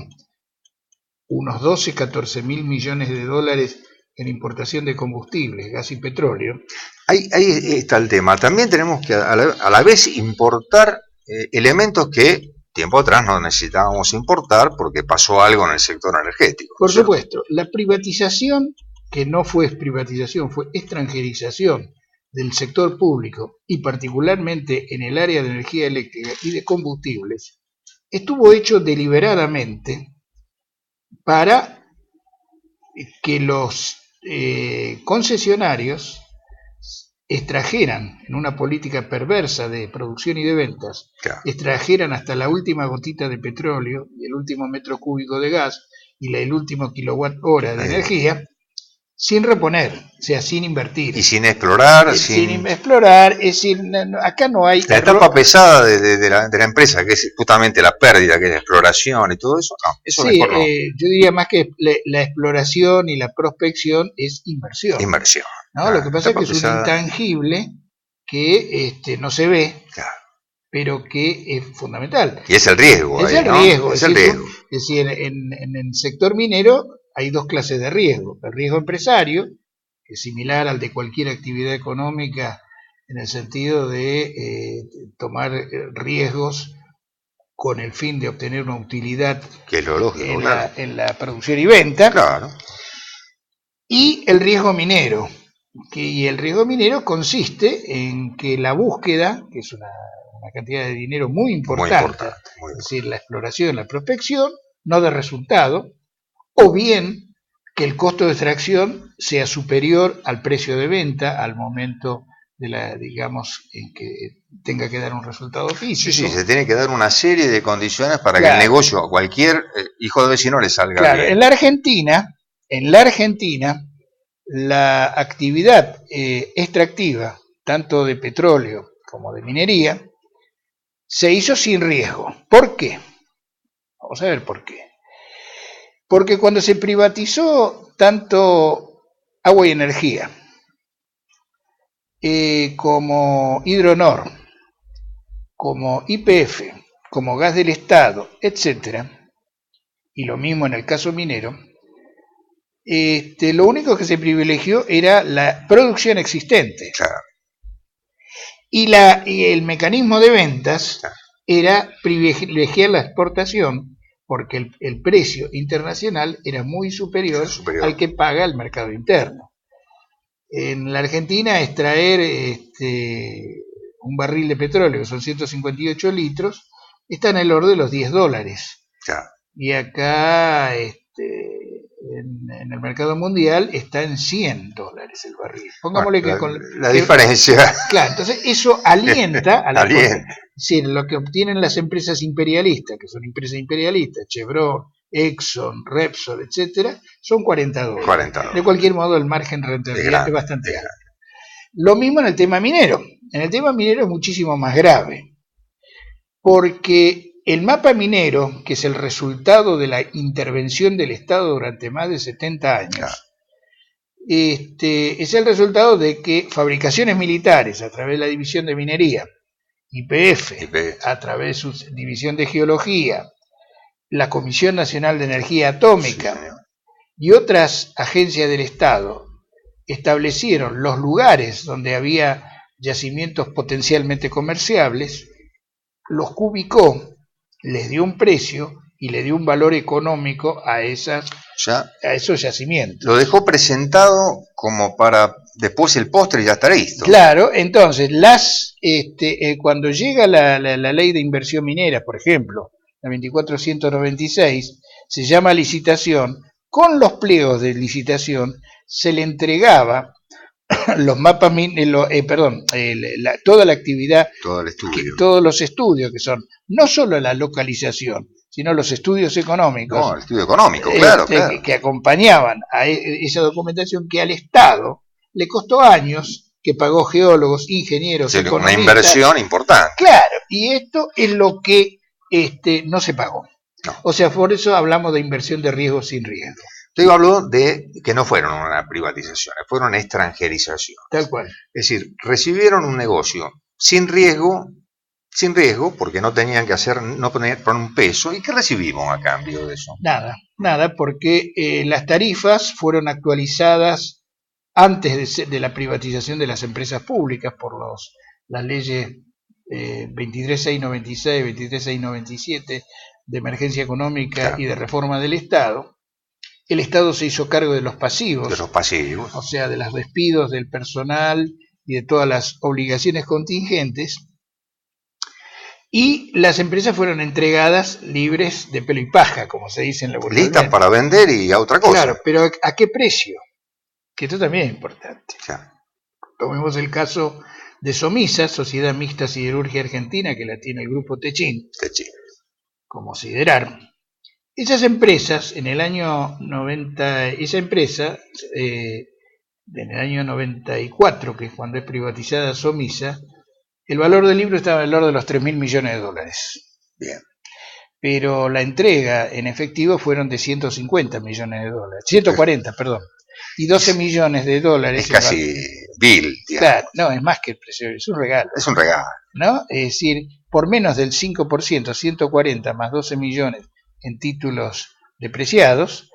unos 12, 14 mil millones de dólares en importación de combustibles, gas y petróleo. Ahí está el tema. También tenemos que a la vez importar elementos que tiempo atrás no necesitábamos importar porque pasó algo en el sector energético. Por supuesto, la privatización, que no fue privatización, fue extranjerización del sector público y particularmente en el área de energía eléctrica y de combustibles, estuvo hecho deliberadamente para que los concesionarios extrajeran, en una política perversa de producción y de ventas, claro, extrajeran hasta la última gotita de petróleo y el último metro cúbico de gas y el último kilowatt hora de energía, sin reponer, o sea, sin invertir. Y sin explorar. Sin explorar, es decir, acá no hay... La etapa pesada de la empresa, que es justamente la pérdida, que es la exploración y todo eso, no, eso sí, mejor no. Yo diría más que la exploración y la prospección es inversión. Inversión. ¿No? Lo que pasa es que es un intangible que no se ve, claro, pero que es fundamental. Y es el riesgo. Es ahí, el ¿no? riesgo. Es el riesgo. Es decir, en el sector minero hay dos clases de riesgo. El riesgo empresario, que es similar al de cualquier actividad económica en el sentido de tomar riesgos con el fin de obtener una utilidad que es lo lógico, claro, en la producción y venta. Claro. Y el riesgo minero. Y el riesgo minero consiste en que la búsqueda, que es una cantidad de dinero muy importante, es decir, la exploración, la prospección, no de resultado, o bien que el costo de extracción sea superior al precio de venta al momento de digamos, en que tenga que dar un resultado físico. Sí, se tiene que dar una serie de condiciones para que el negocio a cualquier hijo de vecino le salga bien. En la Argentina, la actividad extractiva, tanto de petróleo como de minería, se hizo sin riesgo. ¿Por qué? Vamos a ver por qué. Porque cuando se privatizó tanto agua y energía como Hidronor, como YPF, como gas del Estado, etcétera, y lo mismo en el caso minero, lo único que se privilegió era la producción existente. Claro. Y el mecanismo de ventas era privilegiar la exportación porque el precio internacional era muy superior al que paga el mercado interno. En la Argentina extraer un barril de petróleo, que son 158 litros, está en el orden de los $10. Claro. Y acá en el mercado mundial está en $100 el barril. Pongámosle bueno, la diferencia. Claro, entonces eso alienta a la alienta. Sí, lo que obtienen las empresas imperialistas, que son empresas imperialistas, Chevron, Exxon, Repsol, etcétera, son $40. $40. De cualquier modo, el margen de rentabilidad es bastante grande. alto. Lo mismo en el tema minero. En el tema minero es muchísimo más grave, porque el mapa minero, que es el resultado de la intervención del Estado durante más de 70 años, es el resultado de que fabricaciones militares, a través de la División de Minería, YPF, a través de su División de Geología, la Comisión Nacional de Energía Atómica y otras agencias del Estado, establecieron los lugares donde había yacimientos potencialmente comerciables, los ubicó, les dio un precio y le dio un valor económico a esos yacimientos. Lo dejó presentado como para después el postre ya está listo. Claro, entonces cuando llega la ley de inversión minera, por ejemplo, la 2496, se llama licitación. Con los pliegos de licitación se le entregaba los mapas, toda la actividad, todos los estudios que son, no solo la localización, sino los estudios económicos. No, el estudio económico, claro. Que acompañaban a esa documentación que al Estado le costó años, que pagó geólogos, ingenieros, economistas. Una inversión importante. Claro, y esto es lo que no se pagó. No. O sea, por eso hablamos de inversión de riesgo sin riesgo. Yo hablo de que no fueron una privatización, fueron extranjerización. Tal cual. Es decir, recibieron un negocio sin riesgo, porque no tenían que poner un peso. ¿Y qué recibimos a cambio de eso? Nada, porque las tarifas fueron actualizadas antes de la privatización de las empresas públicas por las leyes 23696, 23697 de emergencia económica, claro, y de reforma del Estado. El Estado se hizo cargo de los pasivos. De los pasivos. O sea, de los despidos del personal y de todas las obligaciones contingentes. Y las empresas fueron entregadas libres de pelo y paja, como se dice en la bolsa. Listas para vender y a otra cosa. Claro, pero ¿a qué precio? Que esto también es importante. Claro. Tomemos el caso de Somisa, Sociedad Mixta Siderurgia Argentina, que la tiene el grupo Techin, como Siderar. Esas empresas, en el año 90, esa empresa, en el año 94, que es cuando es privatizada Somisa, el valor del libro estaba en el orden de los $3.000 millones. Bien. Pero la entrega en efectivo fueron de $150 millones. 140, perdón. Y $12 millones. Es casi vil, claro, no, es más que el precio, es un regalo. Es un regalo. ¿No? Es decir, por menos del 5%, 140 más 12 millones en títulos depreciados,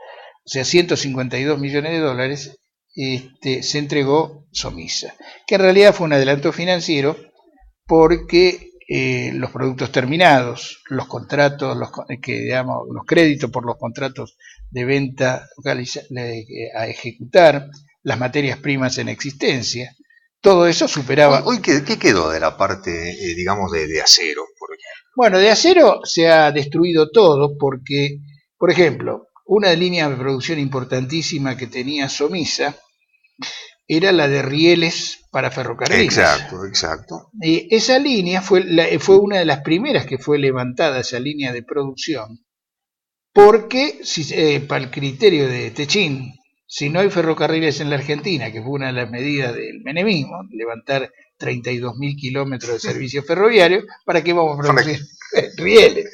o sea, $152 millones, se entregó Somisa, que en realidad fue un adelanto financiero porque los productos terminados, los contratos, los créditos por los contratos de venta a ejecutar, las materias primas en existencia, todo eso superaba. Hoy ¿qué quedó de la parte, digamos, de acero, por ejemplo? Bueno, de acero se ha destruido todo porque, por ejemplo, una línea de producción importantísima que tenía Somisa era la de rieles para ferrocarriles. Exacto. Y esa línea fue una de las primeras que fue levantada, esa línea de producción, porque para el criterio de Techin, si no hay ferrocarriles en la Argentina, que fue una de las medidas del menemismo, levantar 32.000 kilómetros de servicio ferroviario, ¿para qué vamos a producir rieles?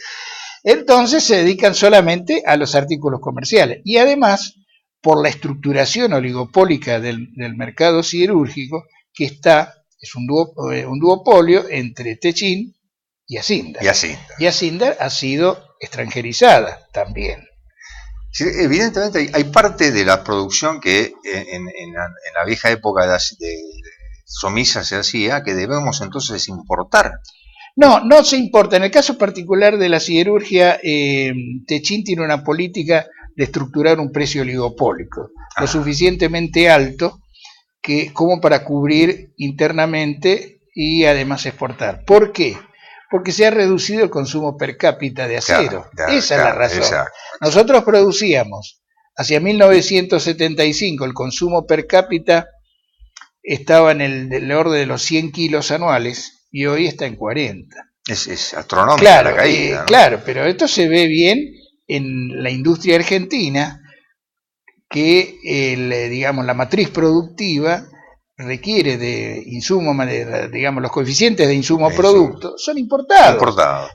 Entonces se dedican solamente a los artículos comerciales. Y además, por la estructuración oligopólica del mercado siderúrgico, que es un duopolio entre Techin y Asindar. Y Asindar ha sido extranjerizada también. Sí, evidentemente hay parte de la producción que en la vieja época de Somisa se hacía, que debemos entonces importar. No se importa. En el caso particular de la siderurgia, Techin tiene una política de estructurar un precio oligopólico, lo suficientemente alto como para cubrir internamente y además exportar. ¿Por qué? Porque se ha reducido el consumo per cápita de acero. Esa es la razón. Exacto. Nosotros producíamos, hacia 1975, el consumo per cápita estaba en el orden de los 100 kilos anuales y hoy está en 40. Es astronómica Claro, la caída, ¿no? claro, pero esto se ve bien en la industria argentina, que digamos, la matriz productiva requiere de insumos, digamos, los coeficientes de insumo-producto son importados.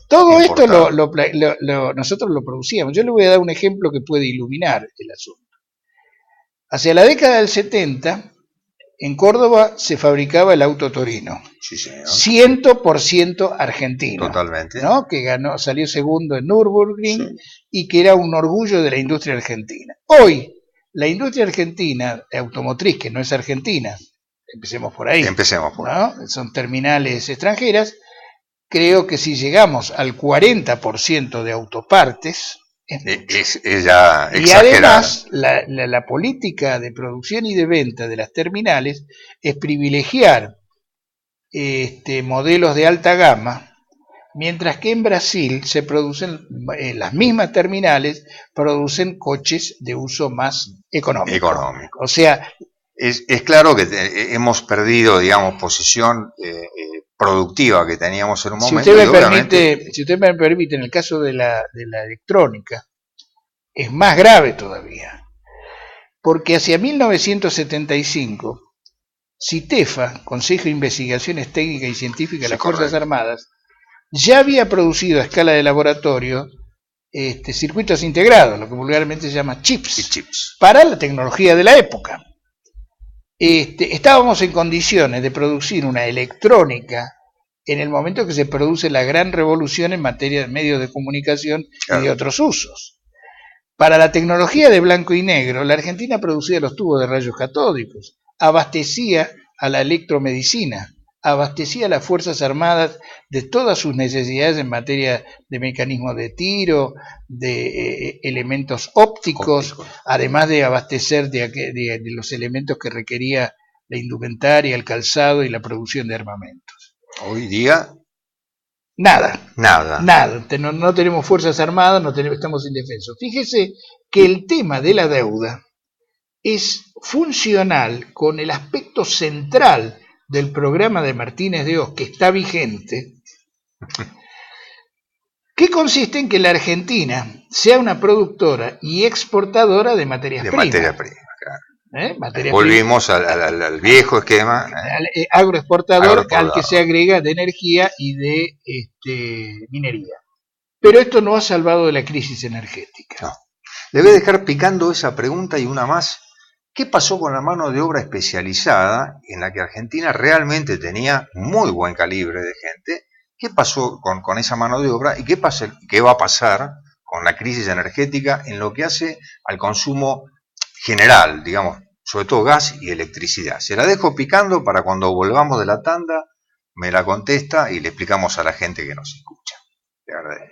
Todo esto nosotros lo producíamos. Yo le voy a dar un ejemplo que puede iluminar el asunto. Hacia la década del 70, en Córdoba se fabricaba el auto Torino. Sí, señor. 100% argentino. Totalmente. ¿No? Que salió segundo en Nürburgring, sí, y que era un orgullo de la industria argentina. Hoy, la industria argentina automotriz, que no es argentina, empecemos por ahí. ¿No? Son terminales extranjeras. Creo que si llegamos al 40% de autopartes, es ya exagerado. Y además, la política de producción y de venta de las terminales es privilegiar modelos de alta gama, mientras que en Brasil se producen, las mismas terminales producen coches de uso más económico. O sea, es claro que hemos perdido, digamos, posición productiva que teníamos en un momento. Si usted me permite, en el caso de la electrónica, es más grave todavía, porque hacia 1975, CITEFA, Consejo de Investigaciones Técnicas y Científicas de las Fuerzas Armadas, ya había producido a escala de laboratorio circuitos integrados, lo que vulgarmente se llama chips, para la tecnología de la época. Estábamos en condiciones de producir una electrónica en el momento que se produce la gran revolución en materia de medios de comunicación y de otros usos. Para la tecnología de blanco y negro, la Argentina producía los tubos de rayos catódicos, abastecía a la electromedicina, abastecía a las Fuerzas Armadas de todas sus necesidades en materia de mecanismos de tiro, de elementos ópticos, además de abastecer de los elementos que requería la indumentaria, el calzado y la producción de armamentos. Hoy día, nada. No tenemos Fuerzas Armadas, estamos indefensos. Fíjese que el tema de la deuda es funcional con el aspecto central del programa de Martínez de Hoz, que está vigente, que consiste en que la Argentina sea una productora y exportadora de materias primas. Volvimos al viejo esquema. Agroexportador, al que se agrega de energía y de minería. Pero esto no ha salvado de la crisis energética. No. Le voy a dejar picando esa pregunta y una más. ¿Qué pasó con la mano de obra especializada en la que Argentina realmente tenía muy buen calibre de gente? ¿Qué pasó con esa mano de obra y qué va a pasar con la crisis energética en lo que hace al consumo general, digamos, sobre todo gas y electricidad? Se la dejo picando para cuando volvamos de la tanda, me la contesta y le explicamos a la gente que nos escucha. De verdad.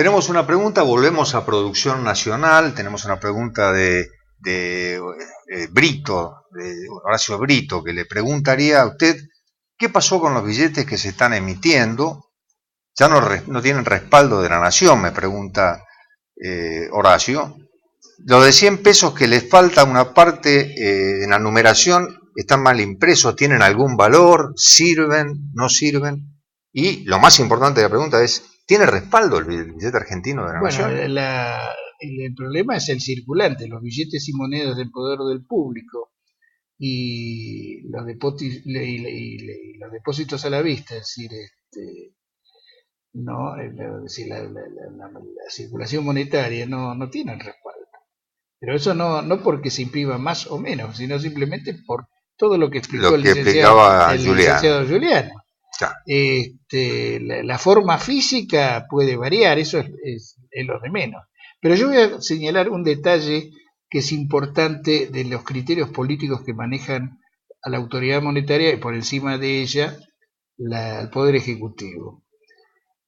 Tenemos una pregunta, volvemos a producción nacional, tenemos una pregunta de Brito, de Horacio Brito, que le preguntaría a usted, ¿qué pasó con los billetes que se están emitiendo? Ya no tienen respaldo de la nación, me pregunta Horacio. Los de 100 pesos que les falta una parte en la numeración, ¿están mal impresos? ¿Tienen algún valor? ¿Sirven? ¿No sirven? Y lo más importante de la pregunta es, ¿tiene respaldo el billete argentino de la nación? El problema es el circulante, los billetes y monedas del poder del público y los depósitos a la vista, es decir, no, es decir, la circulación monetaria no tienen respaldo. Pero eso no porque se imprima más o menos, sino simplemente por todo lo que explicó el licenciado Giuliano. La forma física puede variar, eso es lo de menos. Pero yo voy a señalar un detalle que es importante de los criterios políticos que manejan a la autoridad monetaria y por encima de ella al Poder Ejecutivo.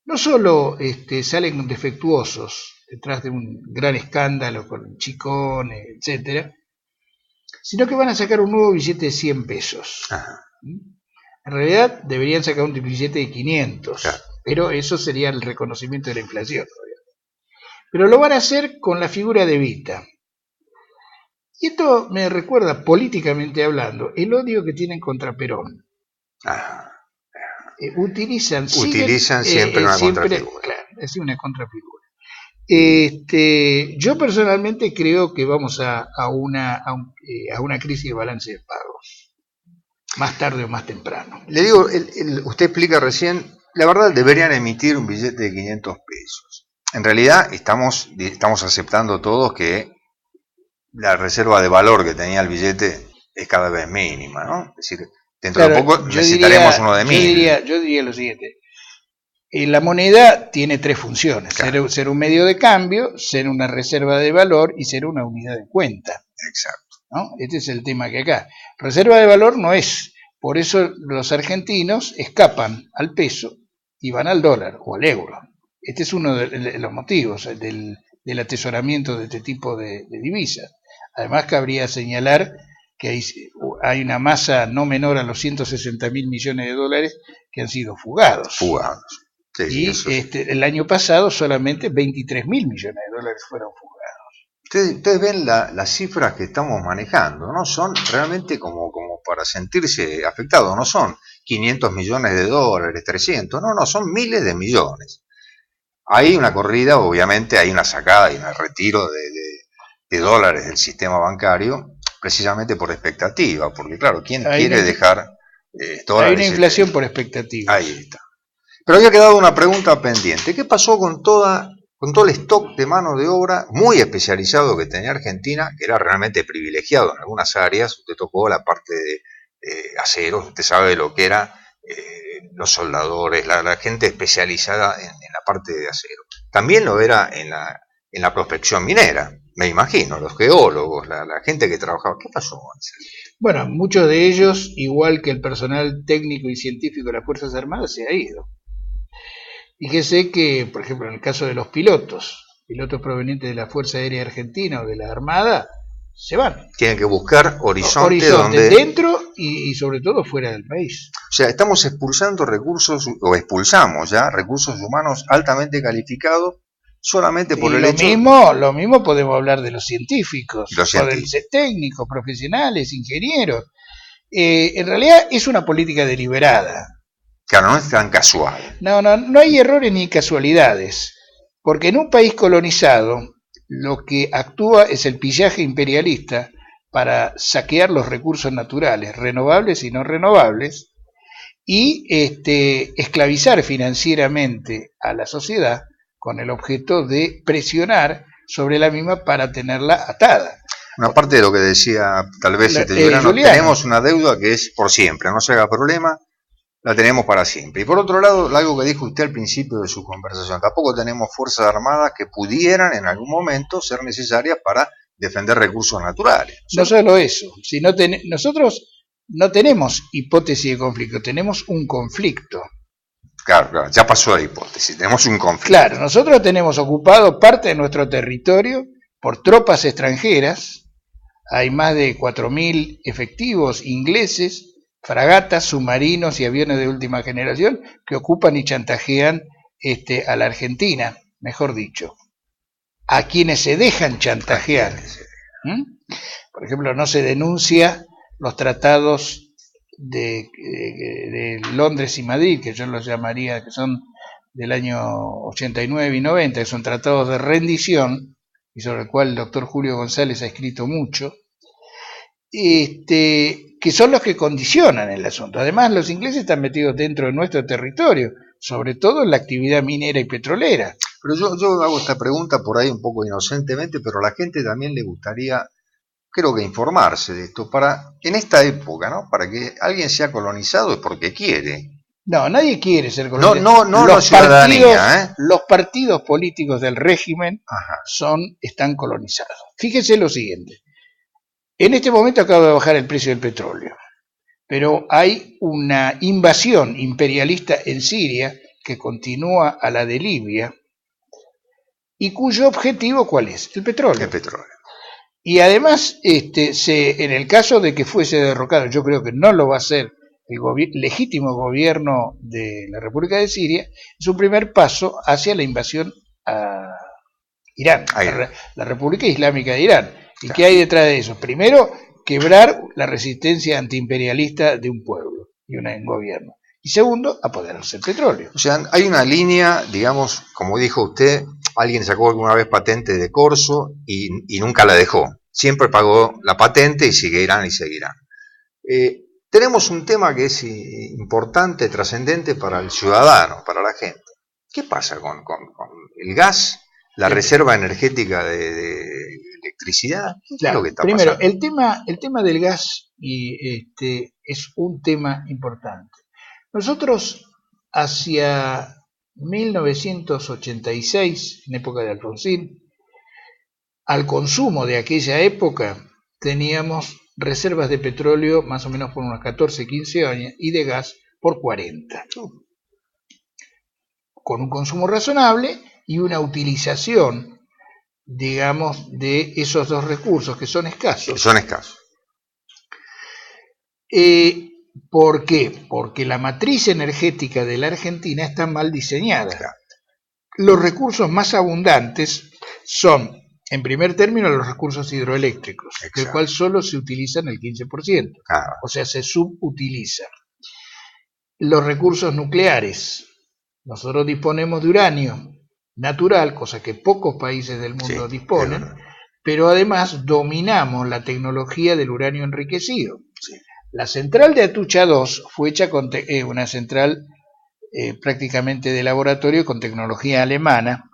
No solo salen defectuosos detrás de un gran escándalo con Chicón, etcétera, sino que van a sacar un nuevo billete de 100 pesos. En realidad deberían sacar un billete de 500, pero eso sería el reconocimiento de la inflación. Pero lo van a hacer con la figura de Evita. Y esto me recuerda, políticamente hablando, el odio que tienen contra Perón. Utilizan siempre una contrafigura. Claro, es una contrafigura. Yo personalmente creo que vamos a una crisis de balance de pagos, más tarde o más temprano. Le digo, usted explica recién, la verdad deberían emitir un billete de 500 pesos. En realidad estamos aceptando todos que la reserva de valor que tenía el billete es cada vez mínima, ¿no? Es decir, dentro de poco necesitaremos uno de 1000. Yo diría lo siguiente. La moneda tiene tres funciones: ser un medio de cambio, ser una reserva de valor y ser una unidad de cuenta. Exacto. ¿No? Este es el tema que acá. Reserva de valor no es. Por eso los argentinos escapan al peso y van al dólar o al euro. Este es uno de los motivos del atesoramiento de este tipo de divisas. Además, cabría señalar que hay una masa no menor a los 160.000 millones de dólares que han sido fugados. Sí, y el año pasado solamente 23.000 millones de dólares fueron fugados. Ustedes ven las cifras que estamos manejando, no son realmente como para sentirse afectados, no son 500 millones de dólares, 300, no, son miles de millones. Hay una corrida, obviamente, hay una sacada y un retiro de dólares del sistema bancario, precisamente por expectativa, porque claro, ¿quién quiere dejar dólares? Hay una inflación por expectativa. Ahí está. Pero había quedado una pregunta pendiente. ¿Qué pasó con todo el stock de mano de obra muy especializado que tenía Argentina, que era realmente privilegiado en algunas áreas? Usted tocó la parte de acero, usted sabe lo que era los soldadores, la gente especializada en la parte de acero. También lo era en la prospección minera, me imagino, los geólogos, la gente que trabajaba. ¿Qué pasó? Bueno, muchos de ellos, igual que el personal técnico y científico de las Fuerzas Armadas, se ha ido. Fíjese que, por ejemplo, en el caso de los pilotos provenientes de la Fuerza Aérea Argentina o de la Armada, se van. Tienen que buscar horizonte donde... dentro y sobre todo fuera del país. O sea, estamos expulsando expulsamos ya recursos humanos altamente calificados solamente por el hecho... Lo mismo podemos hablar de los científicos, o de técnicos, profesionales, ingenieros. En realidad es una política deliberada. Claro, no es tan casual. No hay errores ni casualidades, porque en un país colonizado lo que actúa es el pillaje imperialista para saquear los recursos naturales, renovables y no renovables, y esclavizar financieramente a la sociedad con el objeto de presionar sobre la misma para tenerla atada. Una parte de lo que decía tal vez Giuliano, tenemos una deuda que es por siempre, no se haga problema, la tenemos para siempre. Y por otro lado, algo que dijo usted al principio de su conversación, tampoco tenemos fuerzas armadas que pudieran en algún momento ser necesarias para defender recursos naturales. No solo eso, sino nosotros no tenemos hipótesis de conflicto, tenemos un conflicto. Claro, ya pasó la hipótesis, tenemos un conflicto. Claro, nosotros tenemos ocupado parte de nuestro territorio por tropas extranjeras, hay más de 4.000 efectivos ingleses, fragatas, submarinos y aviones de última generación que ocupan y chantajean a la Argentina, mejor dicho, a quienes se dejan chantajear. Por ejemplo, no se denuncia los tratados de Londres y Madrid, que yo los llamaría, que son del año 89 y 90, que son tratados de rendición, y sobre el cual el doctor Julio González ha escrito mucho, que son los que condicionan el asunto. Además, los ingleses están metidos dentro de nuestro territorio, sobre todo en la actividad minera y petrolera. Pero yo hago esta pregunta por ahí un poco inocentemente, pero a la gente también le gustaría, creo que informarse de esto, para en esta época, ¿no? Para que alguien sea colonizado es porque quiere. No, nadie quiere ser colonizado. No la ciudadanía, los partidos políticos del régimen están colonizados. Fíjese lo siguiente. En este momento acaba de bajar el precio del petróleo, pero hay una invasión imperialista en Siria que continúa a la de Libia y cuyo objetivo, ¿cuál es? El petróleo. El petróleo. Y además, en el caso de que fuese derrocado, yo creo que no lo va a hacer el legítimo gobierno de la República de Siria, es un primer paso hacia la invasión a Irán, la República Islámica de Irán. ¿Y qué hay detrás de eso? Primero, quebrar la resistencia antiimperialista de un pueblo y un gobierno. Y segundo, apoderarse del petróleo. O sea, hay una línea, digamos, como dijo usted, alguien sacó alguna vez patente de corso y nunca la dejó. Siempre pagó la patente y seguirán y seguirán. Tenemos un tema que es importante, trascendente para el ciudadano, para la gente. ¿Qué pasa con el gas, la reserva energética de electricidad? ¿Qué es lo que está primero, pasando? el tema del gas es un tema importante. Nosotros hacia 1986, en época de Alfonsín, al consumo de aquella época teníamos reservas de petróleo más o menos por unos 14, 15 años y de gas por 40. Con un consumo razonable y una utilización, digamos, de esos dos recursos que son escasos. Son escasos. ¿Por qué? Porque la matriz energética de la Argentina está mal diseñada. Claro. Los recursos más abundantes son, en primer término, los recursos hidroeléctricos, del cual solo se utilizan el 15%, o sea, se subutilizan. Los recursos nucleares, nosotros disponemos de uranio natural, cosa que pocos países del mundo disponen, pero además dominamos la tecnología del uranio enriquecido. La central de Atucha 2 fue hecha con una central prácticamente de laboratorio con tecnología alemana,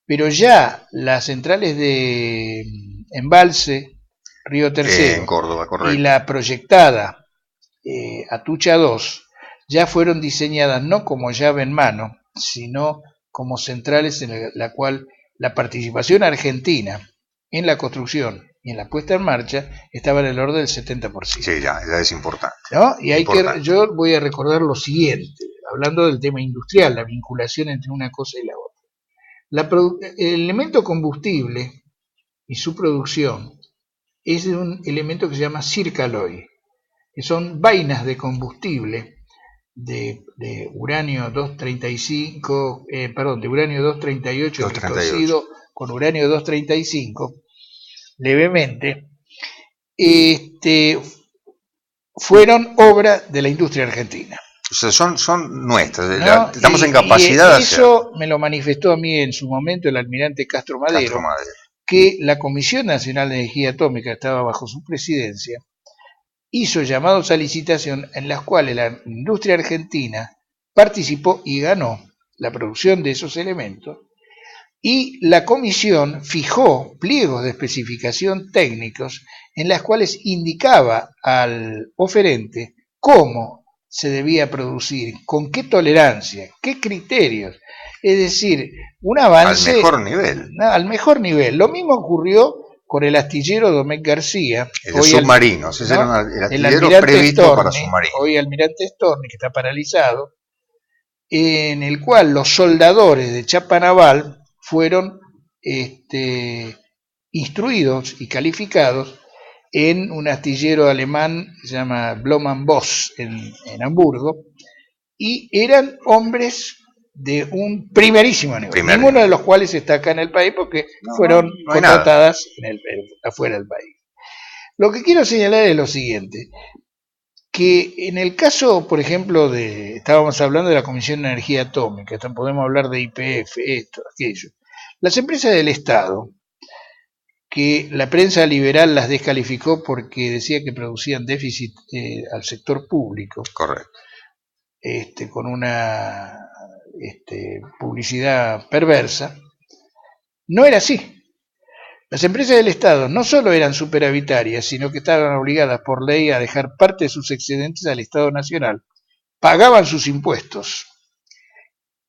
pero ya las centrales de Embalse, Río Tercero, en Córdoba, correcto, y la proyectada Atucha 2 ya fueron diseñadas no como llave en mano, sino como centrales en la cual la participación argentina en la construcción y en la puesta en marcha estaba en el orden del 70%. Sí, ya es importante. ¿No? Y yo voy a recordar lo siguiente, hablando del tema industrial, la vinculación entre una cosa y la otra. El elemento combustible y su producción es un elemento que se llama circaloy, que son vainas de combustible de uranio 235, de uranio 238 retorcido con uranio 235 levemente, fueron obra de la industria argentina. O sea, son nuestras, ¿no? Estamos en capacidad de hacer. Eso me lo manifestó a mí en su momento el almirante Castro Madero, que la Comisión Nacional de Energía Atómica, estaba bajo su presidencia, hizo llamados a licitación en las cuales la industria argentina participó y ganó la producción de esos elementos, y la comisión fijó pliegos de especificación técnicos en las cuales indicaba al oferente cómo se debía producir, con qué tolerancia, qué criterios. Es decir, un avance... Al mejor nivel. Al mejor nivel. Lo mismo ocurrió con el astillero Domecq García. El de submarinos, ese era el astillero previsto para submarinos. Hoy Almirante Storni, que está paralizado, en el cual los soldadores de chapa naval fueron instruidos y calificados en un astillero alemán que se llama Blohm & Voss en Hamburgo, y eran hombres de un primerísimo nivel, ninguno de los cuales está acá en el país porque fueron contratadas afuera del país. Lo que quiero señalar es lo siguiente, que en el caso, por ejemplo, estábamos hablando de la Comisión de Energía Atómica, podemos hablar de YPF, esto, aquello. Las empresas del Estado, que la prensa liberal las descalificó porque decía que producían déficit al sector público. Correcto. Con una publicidad perversa, no era así. Las empresas del Estado no solo eran superavitarias, sino que estaban obligadas por ley a dejar parte de sus excedentes al Estado Nacional, pagaban sus impuestos,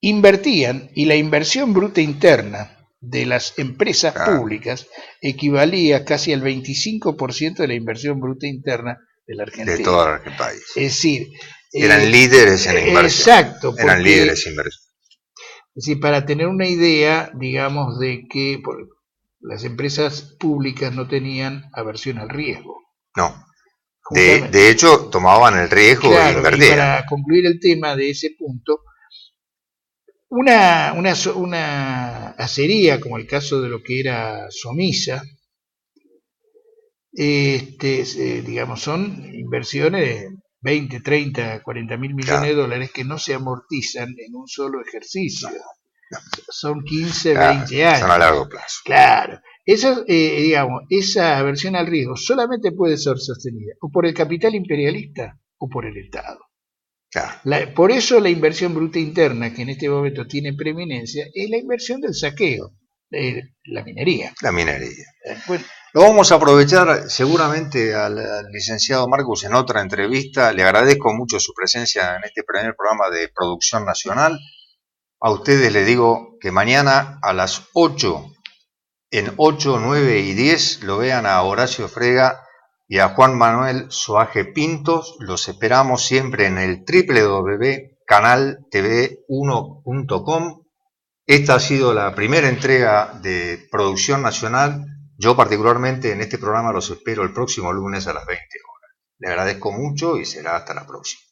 invertían, y la inversión bruta interna de las empresas públicas equivalía casi al 25% de la inversión bruta interna de la Argentina. De todo el país. Es decir, eran líderes en inversión. Exacto. Eran líderes en inversión. Es decir, para tener una idea, digamos, de que las empresas públicas no tenían aversión al riesgo. No. De hecho, tomaban el riesgo de invertir. Y para concluir el tema de ese punto, una acería, como el caso de lo que era Somisa, digamos, son inversiones de 20, 30, 40 mil millones de dólares que no se amortizan en un solo ejercicio. Son 15, 20 años. Son a largo plazo. Claro. Esa aversión al riesgo solamente puede ser sostenida o por el capital imperialista o por el Estado. Claro. Por eso la inversión bruta interna, que en este momento tiene preeminencia, es la inversión del saqueo, la minería. La minería. Bueno, lo vamos a aprovechar seguramente al licenciado Marcus en otra entrevista. Le agradezco mucho su presencia en este primer programa de Producción Nacional. A ustedes les digo que mañana a las 8, en 8, 9 y 10, lo vean a Horacio Frega y a Juan Manuel Soaje Pintos. Los esperamos siempre en el www.canaltv1.com. Esta ha sido la primera entrega de Producción Nacional. Yo particularmente en este programa los espero el próximo lunes a las 20 horas. Le agradezco mucho y será hasta la próxima.